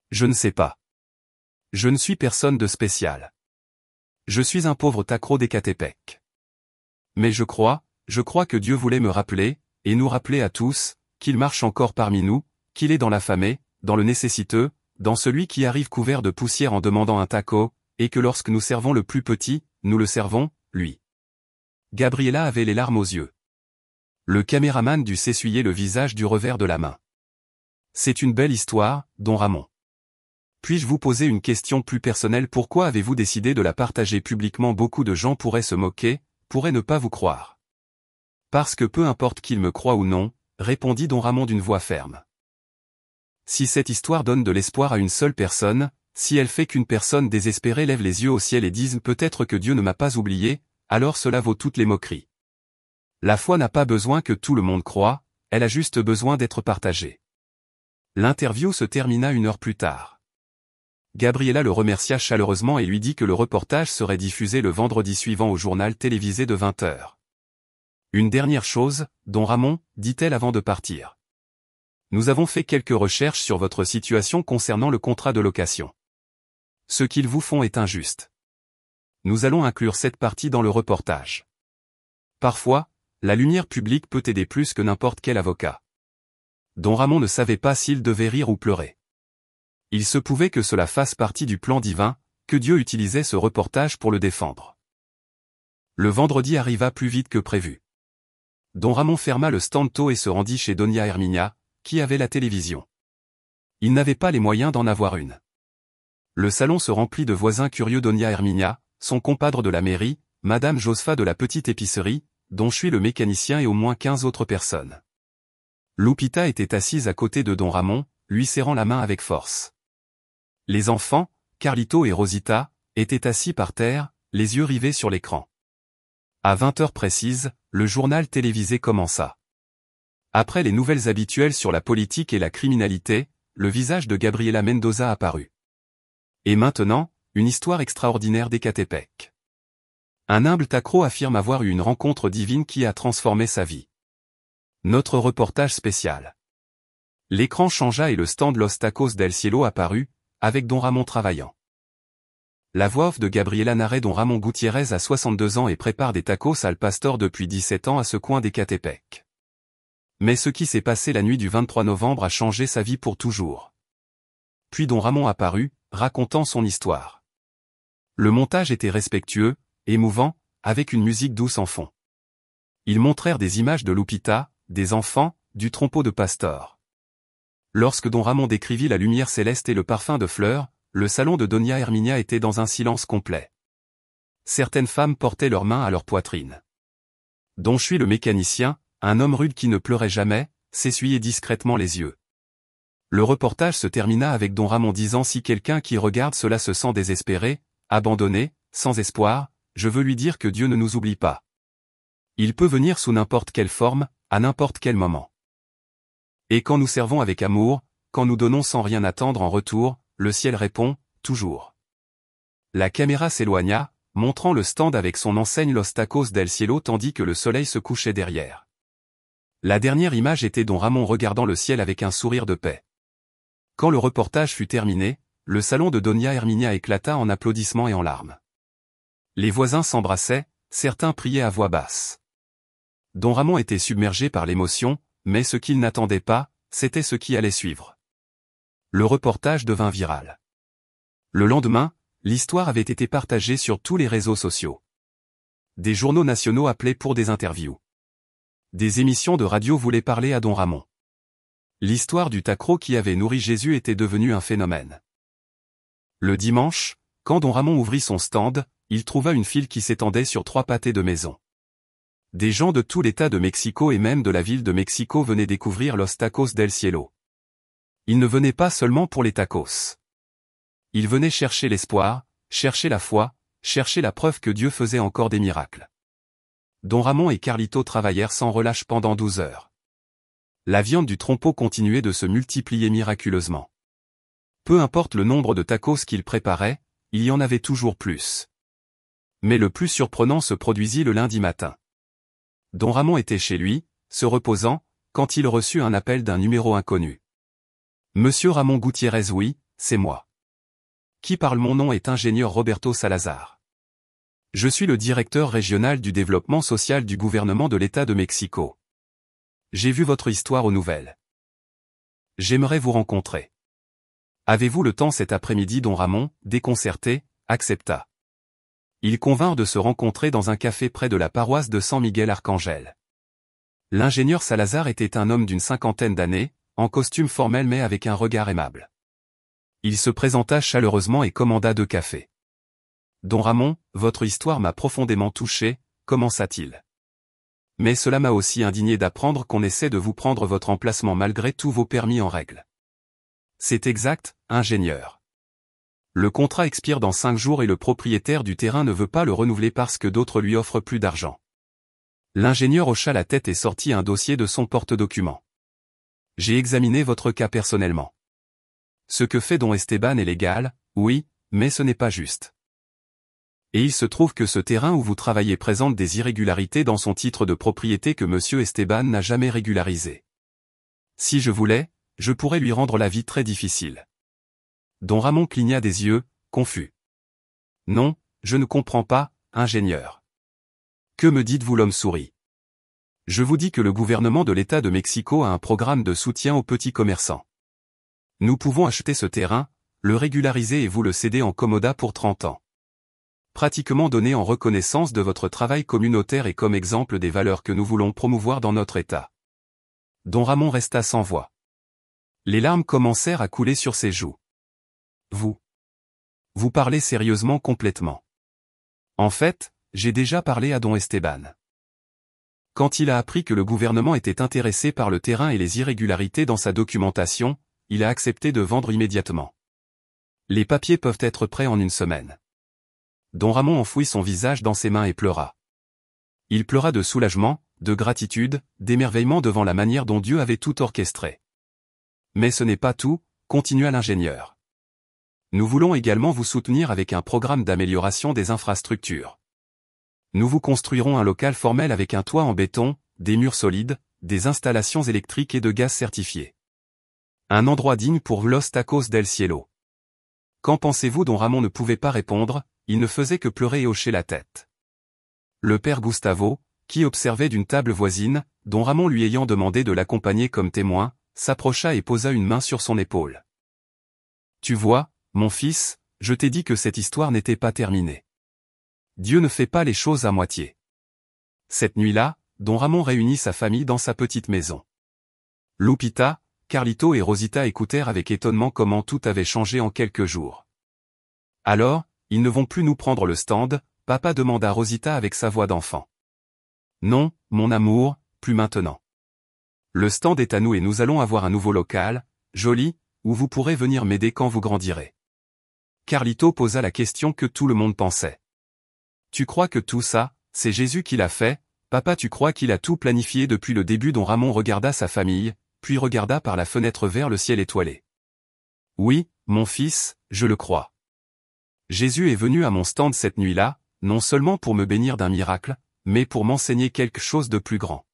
Je ne sais pas. Je ne suis personne de spécial. Je suis un pauvre tacro d'Ecatepec. Mais je crois que Dieu voulait me rappeler, et nous rappeler à tous, qu'il marche encore parmi nous, qu'il est dans l'affamé, dans le nécessiteux, dans celui qui arrive couvert de poussière en demandant un taco, et que lorsque nous servons le plus petit, nous le servons, lui. Gabriela avait les larmes aux yeux. Le caméraman dut s'essuyer le visage du revers de la main. C'est une belle histoire, Don Ramon. Puis-je vous poser une question plus personnelle? Pourquoi avez-vous décidé de la partager publiquement? Beaucoup de gens pourraient se moquer, pourraient ne pas vous croire. Parce que peu importe qu'ils me croient ou non, répondit Don Ramon d'une voix ferme. Si cette histoire donne de l'espoir à une seule personne, si elle fait qu'une personne désespérée lève les yeux au ciel et dise peut-être que Dieu ne m'a pas oublié, alors cela vaut toutes les moqueries. La foi n'a pas besoin que tout le monde croie, elle a juste besoin d'être partagée. L'interview se termina 1 heure plus tard. Gabriela le remercia chaleureusement et lui dit que le reportage serait diffusé le vendredi suivant au journal télévisé de 20h. Une dernière chose, Don Ramon, dit-elle avant de partir. Nous avons fait quelques recherches sur votre situation concernant le contrat de location. Ce qu'ils vous font est injuste. Nous allons inclure cette partie dans le reportage. Parfois, la lumière publique peut aider plus que n'importe quel avocat. Don Ramon ne savait pas s'il devait rire ou pleurer. Il se pouvait que cela fasse partie du plan divin, que Dieu utilisait ce reportage pour le défendre. Le vendredi arriva plus vite que prévu. Don Ramon ferma le stand tôt et se rendit chez Doña Herminia, qui avait la télévision. Il n'avait pas les moyens d'en avoir une. Le salon se remplit de voisins curieux. Doña Herminia, son compadre de la mairie, Madame Josepha de la petite épicerie, Don Chuy le mécanicien et au moins 15 autres personnes. Lupita était assise à côté de Don Ramon, lui serrant la main avec force. Les enfants, Carlito et Rosita, étaient assis par terre, les yeux rivés sur l'écran. À 20h précises, le journal télévisé commença. Après les nouvelles habituelles sur la politique et la criminalité, le visage de Gabriela Mendoza apparut. Et maintenant, une histoire extraordinaire d'Ecatepec. Un humble tacro affirme avoir eu une rencontre divine qui a transformé sa vie. Notre reportage spécial. L'écran changea et le stand Los Tacos del Cielo apparut, avec Don Ramon travaillant. La voix off de Gabriela narrait. Don Ramon Gutiérrez a 62 ans et prépare des tacos al pastor depuis 17 ans à ce coin d'Ecatepec. Mais ce qui s'est passé la nuit du 23 novembre a changé sa vie pour toujours. Puis Don Ramon apparut, racontant son histoire. Le montage était respectueux, émouvant, avec une musique douce en fond. Ils montrèrent des images de Lupita, des enfants, du trompeau de Pastor. Lorsque Don Ramon décrivit la lumière céleste et le parfum de fleurs, le salon de Doña Herminia était dans un silence complet. certaines femmes portaient leurs mains à leur poitrine. Don Chui le mécanicien, un homme rude qui ne pleurait jamais, s'essuyait discrètement les yeux. Le reportage se termina avec Don Ramon disant: si quelqu'un qui regarde cela se sent désespéré, abandonné, sans espoir, je veux lui dire que Dieu ne nous oublie pas. Il peut venir sous n'importe quelle forme, à n'importe quel moment. Et quand nous servons avec amour, quand nous donnons sans rien attendre en retour, le ciel répond, toujours. La caméra s'éloigna, montrant le stand avec son enseigne Los Tacos del Cielo tandis que le soleil se couchait derrière. La dernière image était Don Ramon regardant le ciel avec un sourire de paix. Quand le reportage fut terminé, le salon de Doña Herminia éclata en applaudissements et en larmes. Les voisins s'embrassaient, certains priaient à voix basse. Don Ramon était submergé par l'émotion, mais ce qu'il n'attendait pas, c'était ce qui allait suivre. Le reportage devint viral. Le lendemain, l'histoire avait été partagée sur tous les réseaux sociaux. Des journaux nationaux appelaient pour des interviews. Des émissions de radio voulaient parler à Don Ramon. L'histoire du tacro qui avait nourri Jésus était devenue un phénomène. Le dimanche, quand Don Ramon ouvrit son stand, il trouva une file qui s'étendait sur 3 pâtés de maison. Des gens de tout l'État de Mexico et même de la ville de Mexico venaient découvrir Los Tacos del Cielo. Ils ne venaient pas seulement pour les tacos. Ils venaient chercher l'espoir, chercher la foi, chercher la preuve que Dieu faisait encore des miracles. Don Ramon et Carlito travaillèrent sans relâche pendant 12 heures. La viande du trompeau continuait de se multiplier miraculeusement. Peu importe le nombre de tacos qu'ils préparaient, il y en avait toujours plus. Mais le plus surprenant se produisit le lundi matin. Don Ramon était chez lui, se reposant, quand il reçut un appel d'un numéro inconnu. Monsieur Ramon Gutiérrez, oui, c'est moi. Qui parle? Mon nom est ingénieur Roberto Salazar. Je suis le directeur régional du développement social du gouvernement de l'État de Mexico. J'ai vu votre histoire aux nouvelles. J'aimerais vous rencontrer. Avez-vous le temps cet après-midi? Don Ramon, déconcerté, accepta. Ils convinrent de se rencontrer dans un café près de la paroisse de San Miguel Arcangel. L'ingénieur Salazar était un homme d'une 50aine d'années, en costume formel mais avec un regard aimable. Il se présenta chaleureusement et commanda 2 cafés. Don Ramon, votre histoire m'a profondément touché, commença-t-il. Mais cela m'a aussi indigné d'apprendre qu'on essaie de vous prendre votre emplacement malgré tous vos permis en règle. C'est exact, ingénieur. Le contrat expire dans 5 jours et le propriétaire du terrain ne veut pas le renouveler parce que d'autres lui offrent plus d'argent. L'ingénieur hocha la tête et sortit un dossier de son porte-documents. J'ai examiné votre cas personnellement. Ce que fait Don Esteban est légal, oui, mais ce n'est pas juste. Et il se trouve que ce terrain où vous travaillez présente des irrégularités dans son titre de propriété que Monsieur Esteban n'a jamais régularisé. Si je voulais, je pourrais lui rendre la vie très difficile. Don Ramon cligna des yeux, confus. Non, je ne comprends pas, ingénieur. Que me dites-vous? L'homme sourit. Je vous dis que le gouvernement de l'État de Mexico a un programme de soutien aux petits commerçants. Nous pouvons acheter ce terrain, le régulariser et vous le céder en commoda pour 30 ans. Pratiquement donné en reconnaissance de votre travail communautaire et comme exemple des valeurs que nous voulons promouvoir dans notre État. Don Ramon resta sans voix. Les larmes commencèrent à couler sur ses joues. Vous parlez sérieusement? Complètement. En fait, j'ai déjà parlé à Don Esteban. Quand il a appris que le gouvernement était intéressé par le terrain et les irrégularités dans sa documentation, il a accepté de vendre immédiatement. Les papiers peuvent être prêts en 1 semaine. Don Ramon enfouit son visage dans ses mains et pleura. Il pleura de soulagement, de gratitude, d'émerveillement devant la manière dont Dieu avait tout orchestré. Mais ce n'est pas tout, continua l'ingénieur. Nous voulons également vous soutenir avec un programme d'amélioration des infrastructures. Nous vous construirons un local formel avec un toit en béton, des murs solides, des installations électriques et de gaz certifiées. Un endroit digne pour Los Tacos del Cielo. Qu'en pensez-vous? Don Ramon ne pouvait pas répondre, il ne faisait que pleurer et hocher la tête. Le père Gustavo, qui observait d'une table voisine, Don Ramon lui ayant demandé de l'accompagner comme témoin, s'approcha et posa une main sur son épaule. Tu vois, mon fils, je t'ai dit que cette histoire n'était pas terminée. Dieu ne fait pas les choses à moitié. Cette nuit-là, Don Ramon réunit sa famille dans sa petite maison. Lupita, Carlito et Rosita écoutèrent avec étonnement comment tout avait changé en quelques jours. Alors, ils ne vont plus nous prendre le stand, papa demanda Rosita avec sa voix d'enfant. Non, mon amour, plus maintenant. Le stand est à nous et nous allons avoir un nouveau local, joli, où vous pourrez venir m'aider quand vous grandirez. Carlito posa la question que tout le monde pensait. Tu crois que tout ça, c'est Jésus qui l'a fait, papa? Tu crois qu'il a tout planifié depuis le début? Don Ramon regarda sa famille, puis regarda par la fenêtre vers le ciel étoilé. Oui, mon fils, je le crois. Jésus est venu à mon stand cette nuit-là, non seulement pour me bénir d'un miracle, mais pour m'enseigner quelque chose de plus grand.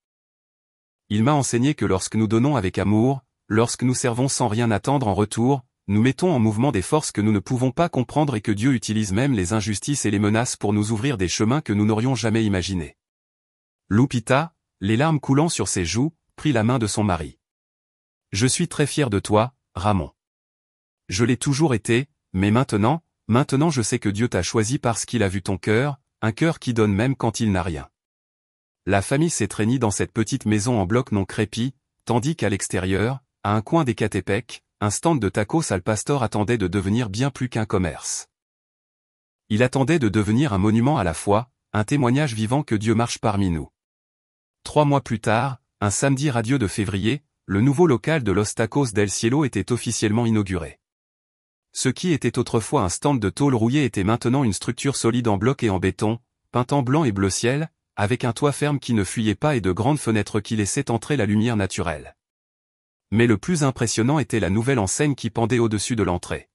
Il m'a enseigné que lorsque nous donnons avec amour, lorsque nous servons sans rien attendre en retour, nous mettons en mouvement des forces que nous ne pouvons pas comprendre et que Dieu utilise même les injustices et les menaces pour nous ouvrir des chemins que nous n'aurions jamais imaginés. Lupita, les larmes coulant sur ses joues, prit la main de son mari. Je suis très fier de toi, Ramon. Je l'ai toujours été, mais maintenant je sais que Dieu t'a choisi parce qu'il a vu ton cœur, un cœur qui donne même quand il n'a rien. La famille s'étreignit dans cette petite maison en bloc non crépi, tandis qu'à l'extérieur, à un coin d'Ecatepec, un stand de tacos al pastor attendait de devenir bien plus qu'un commerce. Il attendait de devenir un monument à la foi, un témoignage vivant que Dieu marche parmi nous. 3 mois plus tard, un samedi radieux de février, le nouveau local de Los Tacos del Cielo était officiellement inauguré. Ce qui était autrefois un stand de tôle rouillée était maintenant une structure solide en bloc et en béton, peinte en blanc et bleu ciel, avec un toit ferme qui ne fuyait pas et de grandes fenêtres qui laissaient entrer la lumière naturelle. Mais le plus impressionnant était la nouvelle enseigne qui pendait au-dessus de l'entrée.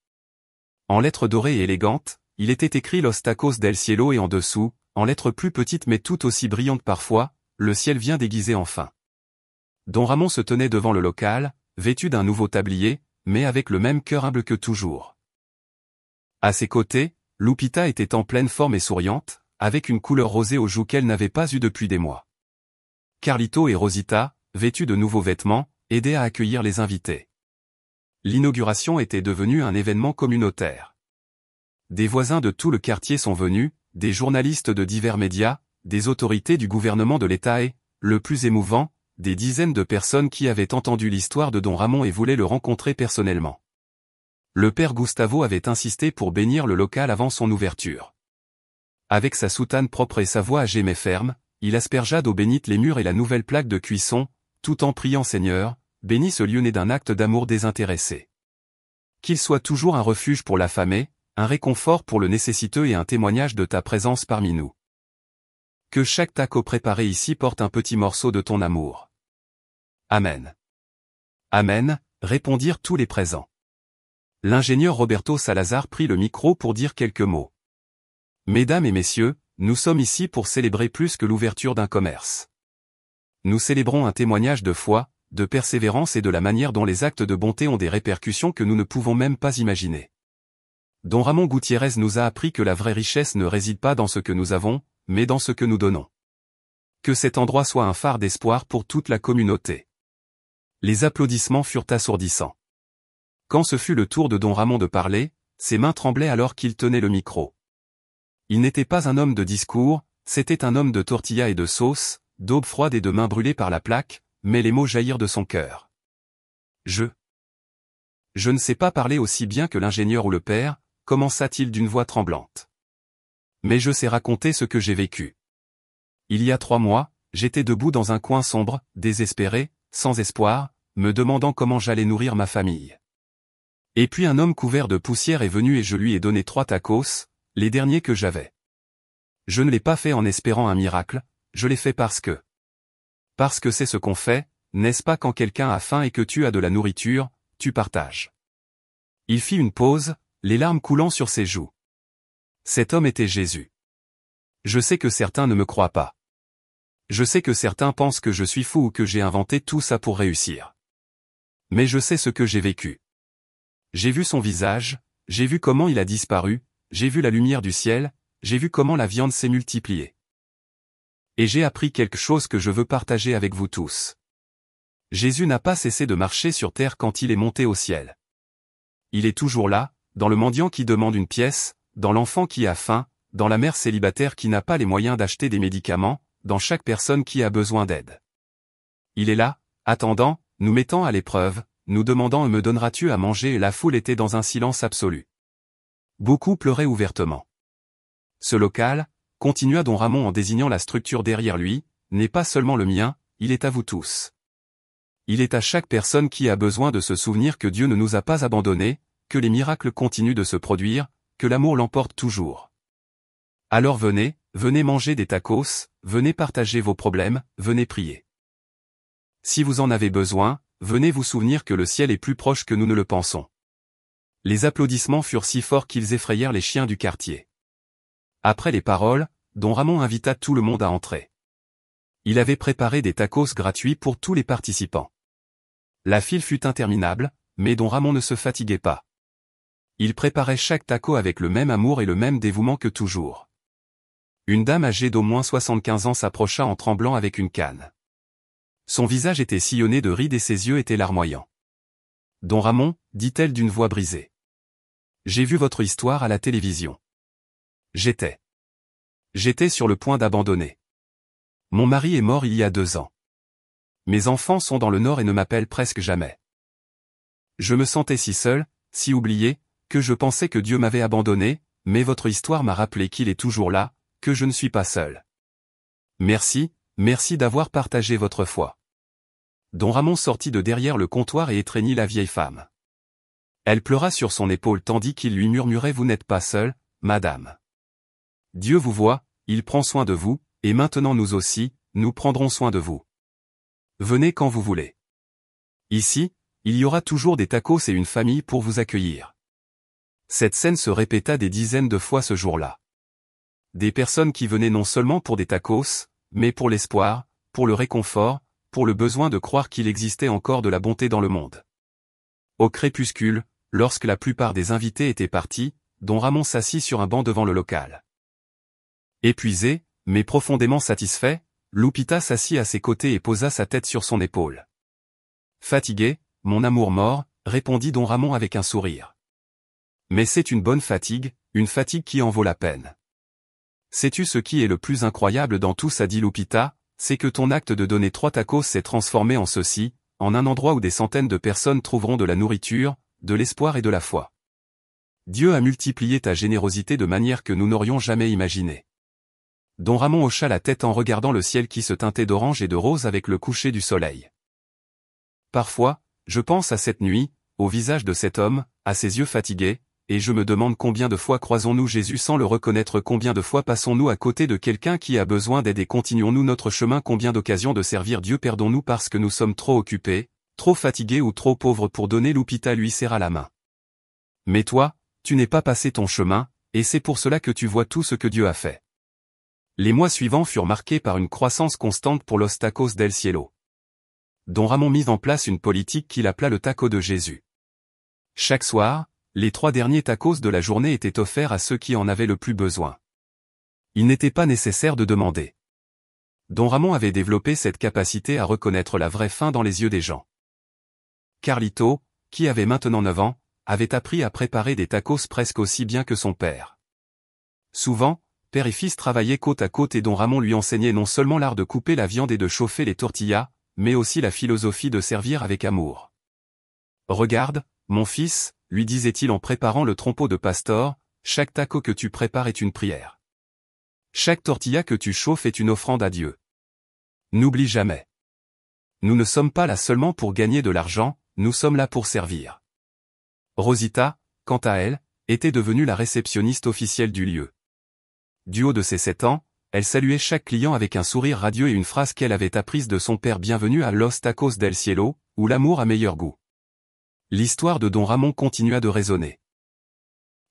En lettres dorées et élégantes, il était écrit Los Tacos del Cielo et en dessous, en lettres plus petites mais tout aussi brillantes parfois, le ciel vient déguisé enfin. Don Ramon se tenait devant le local, vêtu d'un nouveau tablier, mais avec le même cœur humble que toujours. À ses côtés, Lupita était en pleine forme et souriante, avec une couleur rosée aux joues qu'elle n'avait pas eue depuis des mois. Carlito et Rosita, vêtus de nouveaux vêtements, aidaient à accueillir les invités. L'inauguration était devenue un événement communautaire. Des voisins de tout le quartier sont venus, des journalistes de divers médias, des autorités du gouvernement de l'État et, le plus émouvant, des dizaines de personnes qui avaient entendu l'histoire de Don Ramon et voulaient le rencontrer personnellement. Le père Gustavo avait insisté pour bénir le local avant son ouverture. Avec sa soutane propre et sa voix âgée mais ferme, il aspergea d'eau bénite les murs et la nouvelle plaque de cuisson, tout en priant Seigneur, bénis ce lieu né d'un acte d'amour désintéressé. Qu'il soit toujours un refuge pour l'affamé, un réconfort pour le nécessiteux et un témoignage de ta présence parmi nous. Que chaque taco préparé ici porte un petit morceau de ton amour. Amen. Amen, répondirent tous les présents. L'ingénieur Roberto Salazar prit le micro pour dire quelques mots. Mesdames et messieurs, nous sommes ici pour célébrer plus que l'ouverture d'un commerce. Nous célébrons un témoignage de foi, de persévérance et de la manière dont les actes de bonté ont des répercussions que nous ne pouvons même pas imaginer. Don Ramon Gutiérrez nous a appris que la vraie richesse ne réside pas dans ce que nous avons, mais dans ce que nous donnons. Que cet endroit soit un phare d'espoir pour toute la communauté. Les applaudissements furent assourdissants. Quand ce fut le tour de Don Ramon de parler, ses mains tremblaient alors qu'il tenait le micro. Il n'était pas un homme de discours, c'était un homme de tortilla et de sauce, d'aube froide et de mains brûlées par la plaque, mais les mots jaillirent de son cœur. Je ne sais pas parler aussi bien que l'ingénieur ou le père, commença-t-il d'une voix tremblante. Mais je sais raconter ce que j'ai vécu. Il y a 3 mois, j'étais debout dans un coin sombre, désespéré, sans espoir, me demandant comment j'allais nourrir ma famille. Et puis un homme couvert de poussière est venu et je lui ai donné 3 tacos, les derniers que j'avais. Je ne l'ai pas fait en espérant un miracle, je l'ai fait parce que c'est ce qu'on fait, n'est-ce pas? Quand quelqu'un a faim et que tu as de la nourriture, tu partages. Il fit une pause, les larmes coulant sur ses joues. Cet homme était Jésus. Je sais que certains ne me croient pas. Je sais que certains pensent que je suis fou ou que j'ai inventé tout ça pour réussir. Mais je sais ce que j'ai vécu. J'ai vu son visage, j'ai vu comment il a disparu, j'ai vu la lumière du ciel, j'ai vu comment la viande s'est multipliée. Et j'ai appris quelque chose que je veux partager avec vous tous. Jésus n'a pas cessé de marcher sur terre quand il est monté au ciel. Il est toujours là, dans le mendiant qui demande une pièce, dans l'enfant qui a faim, dans la mère célibataire qui n'a pas les moyens d'acheter des médicaments, dans chaque personne qui a besoin d'aide. Il est là, attendant, nous mettant à l'épreuve, nous demandant « Me donneras-tu à manger ?» et la foule était dans un silence absolu. Beaucoup pleuraient ouvertement. Ce local, continua don Ramon en désignant la structure derrière lui, n'est pas seulement le mien, il est à vous tous. Il est à chaque personne qui a besoin de se souvenir que Dieu ne nous a pas abandonnés, que les miracles continuent de se produire, que l'amour l'emporte toujours. Alors venez, venez manger des tacos, venez partager vos problèmes, venez prier. Si vous en avez besoin, venez vous souvenir que le ciel est plus proche que nous ne le pensons. Les applaudissements furent si forts qu'ils effrayèrent les chiens du quartier. Après les paroles, don Ramon invita tout le monde à entrer. Il avait préparé des tacos gratuits pour tous les participants. La file fut interminable, mais don Ramon ne se fatiguait pas. Il préparait chaque taco avec le même amour et le même dévouement que toujours. Une dame âgée d'au moins 75 ans s'approcha en tremblant avec une canne. Son visage était sillonné de rides et ses yeux étaient larmoyants. « Don Ramon, dit-elle d'une voix brisée. J'ai vu votre histoire à la télévision. J'étais sur le point d'abandonner. Mon mari est mort il y a 2 ans. Mes enfants sont dans le Nord et ne m'appellent presque jamais. Je me sentais si seul, si oublié, que je pensais que Dieu m'avait abandonné, mais votre histoire m'a rappelé qu'il est toujours là, que je ne suis pas seul. Merci, merci d'avoir partagé votre foi. » Don Ramon sortit de derrière le comptoir et étreignit la vieille femme. Elle pleura sur son épaule tandis qu'il lui murmurait « Vous n'êtes pas seule, madame. Dieu vous voit, il prend soin de vous, et maintenant nous aussi, nous prendrons soin de vous. Venez quand vous voulez. Ici, il y aura toujours des tacos et une famille pour vous accueillir. » Cette scène se répéta des dizaines de fois ce jour-là. Des personnes qui venaient non seulement pour des tacos, mais pour l'espoir, pour le réconfort, pour le besoin de croire qu'il existait encore de la bonté dans le monde. Au crépuscule, lorsque la plupart des invités étaient partis, don Ramon s'assit sur un banc devant le local. Épuisé, mais profondément satisfait, Lupita s'assit à ses côtés et posa sa tête sur son épaule. Fatigué, mon amour mort, répondit don Ramon avec un sourire. Mais c'est une bonne fatigue, une fatigue qui en vaut la peine. Sais-tu ce qui est le plus incroyable dans tout ça, dit Lupita, c'est que ton acte de donner 3 tacos s'est transformé en ceci, en un endroit où des centaines de personnes trouveront de la nourriture, de l'espoir et de la foi. Dieu a multiplié ta générosité de manière que nous n'aurions jamais imaginé. Don Ramon hocha la tête en regardant le ciel qui se teintait d'orange et de rose avec le coucher du soleil. Parfois, je pense à cette nuit, au visage de cet homme, à ses yeux fatigués, et je me demande combien de fois croisons-nous Jésus sans le reconnaître, combien de fois passons-nous à côté de quelqu'un qui a besoin d'aide et continuons-nous notre chemin, combien d'occasions de servir Dieu perdons-nous parce que nous sommes trop occupés, trop fatigués ou trop pauvres pour donner. Lupita lui serra la main. Mais toi, tu n'es pas passé ton chemin, et c'est pour cela que tu vois tout ce que Dieu a fait. Les mois suivants furent marqués par une croissance constante pour Los Tacos del Cielo. Don Ramon mit en place une politique qu'il appela le taco de Jésus. Chaque soir, les 3 derniers tacos de la journée étaient offerts à ceux qui en avaient le plus besoin. Il n'était pas nécessaire de demander. Don Ramon avait développé cette capacité à reconnaître la vraie faim dans les yeux des gens. Carlito, qui avait maintenant 9 ans, avait appris à préparer des tacos presque aussi bien que son père. Souvent, père et fils travaillaient côte à côte et don Ramon lui enseignait non seulement l'art de couper la viande et de chauffer les tortillas, mais aussi la philosophie de servir avec amour. « Regarde, mon fils, lui disait-il en préparant le trompeau de pastor, chaque taco que tu prépares est une prière. Chaque tortilla que tu chauffes est une offrande à Dieu. N'oublie jamais. Nous ne sommes pas là seulement pour gagner de l'argent, nous sommes là pour servir. » Rosita, quant à elle, était devenue la réceptionniste officielle du lieu. Du haut de ses 7 ans, elle saluait chaque client avec un sourire radieux et une phrase qu'elle avait apprise de son père. Bienvenue à Los Tacos del Cielo, où l'amour a meilleur goût. L'histoire de don Ramon continua de résonner.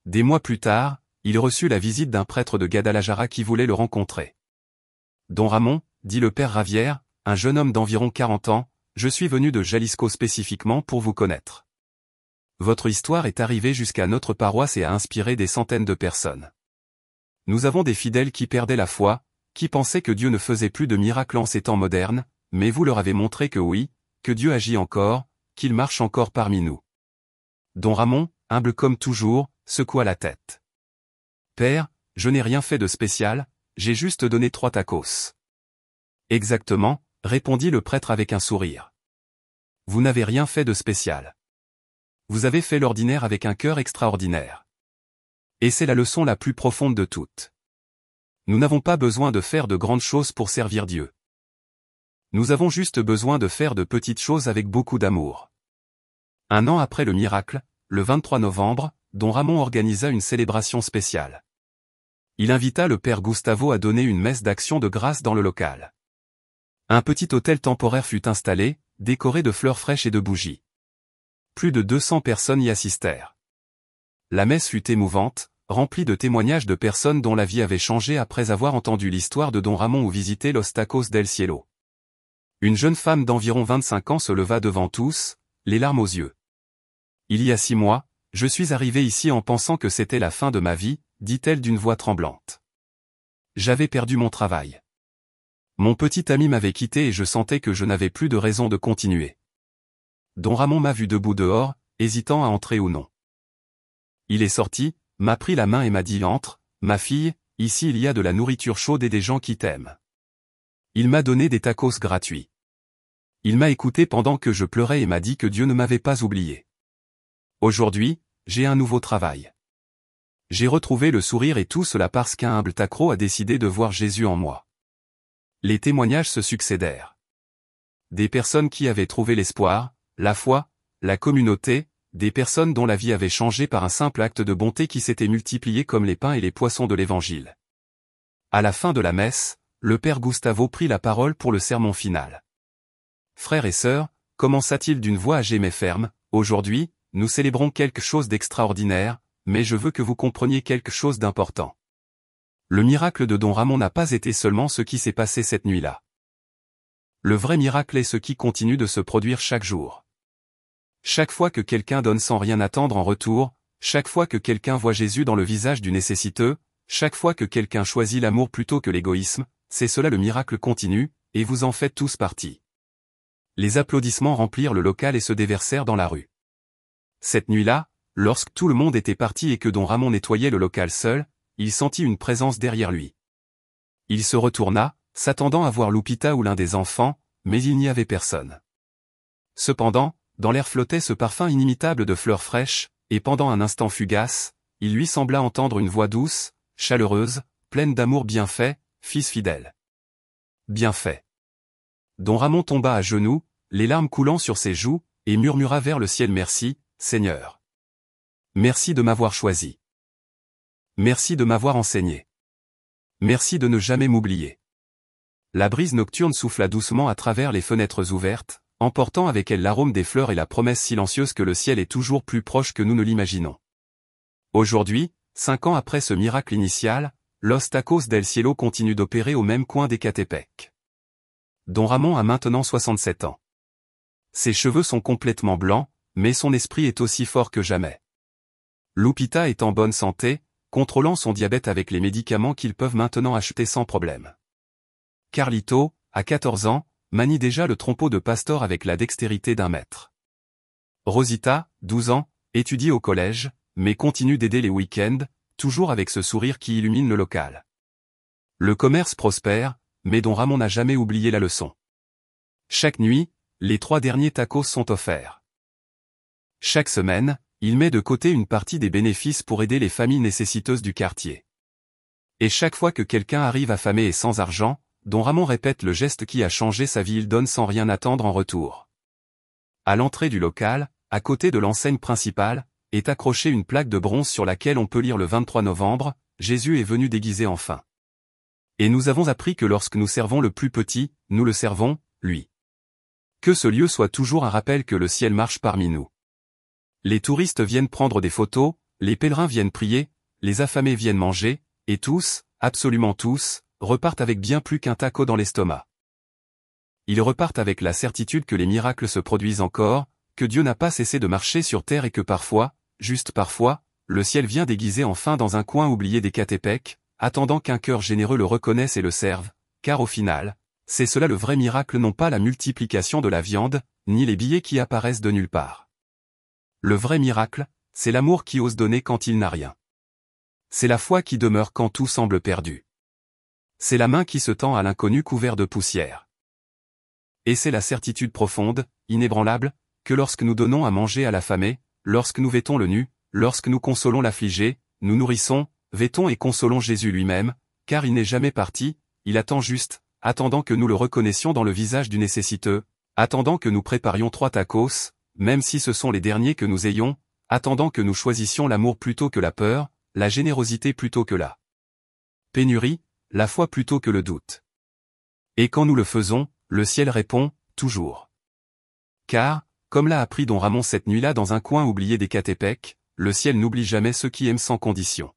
Des mois plus tard, il reçut la visite d'un prêtre de Guadalajara qui voulait le rencontrer. « Don Ramon, dit le père Ravière, un jeune homme d'environ 40 ans, je suis venu de Jalisco spécifiquement pour vous connaître. Votre histoire est arrivée jusqu'à notre paroisse et a inspiré des centaines de personnes. Nous avons des fidèles qui perdaient la foi, qui pensaient que Dieu ne faisait plus de miracles en ces temps modernes, mais vous leur avez montré que oui, que Dieu agit encore, qu'il marche encore parmi nous. » Don Ramon, humble comme toujours, secoua la tête. « Père, je n'ai rien fait de spécial, j'ai juste donné 3 tacos. » « Exactement, » répondit le prêtre avec un sourire. « Vous n'avez rien fait de spécial. Vous avez fait l'ordinaire avec un cœur extraordinaire. Et c'est la leçon la plus profonde de toutes. Nous n'avons pas besoin de faire de grandes choses pour servir Dieu. Nous avons juste besoin de faire de petites choses avec beaucoup d'amour. Un an après le miracle, le 23 novembre, Don Ramon organisa une célébration spéciale. Il invita le père Gustavo à donner une messe d'action de grâce dans le local. Un petit hôtel temporaire fut installé, décoré de fleurs fraîches et de bougies. Plus de 200 personnes y assistèrent. La messe fut émouvante, remplie de témoignages de personnes dont la vie avait changé après avoir entendu l'histoire de Don Ramon ou visité Los Tacos del Cielo. Une jeune femme d'environ 25 ans se leva devant tous, les larmes aux yeux. Il y a 6 mois, je suis arrivée ici en pensant que c'était la fin de ma vie, dit-elle d'une voix tremblante. J'avais perdu mon travail. Mon petit ami m'avait quitté et je sentais que je n'avais plus de raison de continuer. Don Ramon m'a vu debout dehors, hésitant à entrer ou non. Il est sorti, m'a pris la main et m'a dit « Entre, ma fille, ici il y a de la nourriture chaude et des gens qui t'aiment. » Il m'a donné des tacos gratuits. Il m'a écouté pendant que je pleurais et m'a dit que Dieu ne m'avait pas oublié. Aujourd'hui, j'ai un nouveau travail. J'ai retrouvé le sourire et tout cela parce qu'un humble tacro a décidé de voir Jésus en moi. Les témoignages se succédèrent. Des personnes qui avaient trouvé l'espoir, la foi, la communauté, des personnes dont la vie avait changé par un simple acte de bonté qui s'était multiplié comme les pains et les poissons de l'Évangile. À la fin de la messe, le père Gustavo prit la parole pour le sermon final. Frères et sœurs, commença-t-il d'une voix âgée mais ferme, aujourd'hui, nous célébrons quelque chose d'extraordinaire, mais je veux que vous compreniez quelque chose d'important. Le miracle de Don Ramon n'a pas été seulement ce qui s'est passé cette nuit-là. Le vrai miracle est ce qui continue de se produire chaque jour. Chaque fois que quelqu'un donne sans rien attendre en retour, chaque fois que quelqu'un voit Jésus dans le visage du nécessiteux, chaque fois que quelqu'un choisit l'amour plutôt que l'égoïsme, c'est cela le miracle continue, et vous en faites tous partie. Les applaudissements remplirent le local et se déversèrent dans la rue. Cette nuit-là, lorsque tout le monde était parti et que Don Ramon nettoyait le local seul, il sentit une présence derrière lui. Il se retourna, s'attendant à voir Lupita ou l'un des enfants, mais il n'y avait personne. Cependant, dans l'air flottait ce parfum inimitable de fleurs fraîches, et pendant un instant fugace, il lui sembla entendre une voix douce, chaleureuse, pleine d'amour bien fait, fils fidèle. Bien fait. Don Ramon tomba à genoux, les larmes coulant sur ses joues, et murmura vers le ciel merci, Seigneur. Merci de m'avoir choisi. Merci de m'avoir enseigné. Merci de ne jamais m'oublier. La brise nocturne souffla doucement à travers les fenêtres ouvertes, emportant avec elle l'arôme des fleurs et la promesse silencieuse que le ciel est toujours plus proche que nous ne l'imaginons. Aujourd'hui, 5 ans après ce miracle initial, Los Tacos del Cielo continue d'opérer au même coin d'Ecatepec. Don Ramon a maintenant 67 ans. Ses cheveux sont complètement blancs, mais son esprit est aussi fort que jamais. Lupita est en bonne santé, contrôlant son diabète avec les médicaments qu'ils peuvent maintenant acheter sans problème. Carlito, à 14 ans, manie déjà le trompeau de Pastor avec la dextérité d'un maître. Rosita, 12 ans, étudie au collège, mais continue d'aider les week-ends, toujours avec ce sourire qui illumine le local. Le commerce prospère, mais Don Ramon n'a jamais oublié la leçon. Chaque nuit, les 3 derniers tacos sont offerts. Chaque semaine, il met de côté une partie des bénéfices pour aider les familles nécessiteuses du quartier. Et chaque fois que quelqu'un arrive affamé et sans argent, Don Ramon répète le geste qui a changé sa vie, il donne sans rien attendre en retour. À l'entrée du local, à côté de l'enseigne principale, est accrochée une plaque de bronze sur laquelle on peut lire le 23 novembre, Jésus est venu déguisé en faim. Et nous avons appris que lorsque nous servons le plus petit, nous le servons, lui. Que ce lieu soit toujours un rappel que le ciel marche parmi nous. Les touristes viennent prendre des photos, les pèlerins viennent prier, les affamés viennent manger, et tous, absolument tous, repartent avec bien plus qu'un taco dans l'estomac. Ils repartent avec la certitude que les miracles se produisent encore, que Dieu n'a pas cessé de marcher sur terre et que parfois, juste parfois, le ciel vient déguisé enfin dans un coin oublié d'Ecatepec, attendant qu'un cœur généreux le reconnaisse et le serve, car au final, c'est cela le vrai miracle, non pas la multiplication de la viande, ni les billets qui apparaissent de nulle part. Le vrai miracle, c'est l'amour qui ose donner quand il n'a rien. C'est la foi qui demeure quand tout semble perdu. C'est la main qui se tend à l'inconnu couvert de poussière. Et c'est la certitude profonde, inébranlable, que lorsque nous donnons à manger à l'affamé, lorsque nous vêtons le nu, lorsque nous consolons l'affligé, nous nourrissons, vêtons et consolons Jésus lui-même, car il n'est jamais parti, il attend juste, attendant que nous le reconnaissions dans le visage du nécessiteux, attendant que nous préparions 3 tacos, même si ce sont les derniers que nous ayons, attendant que nous choisissions l'amour plutôt que la peur, la générosité plutôt que la pénurie, la foi plutôt que le doute. Et quand nous le faisons, le ciel répond, toujours. Car, comme l'a appris don Ramon cette nuit-là dans un coin oublié d'Écatépec, le ciel n'oublie jamais ceux qui aiment sans condition.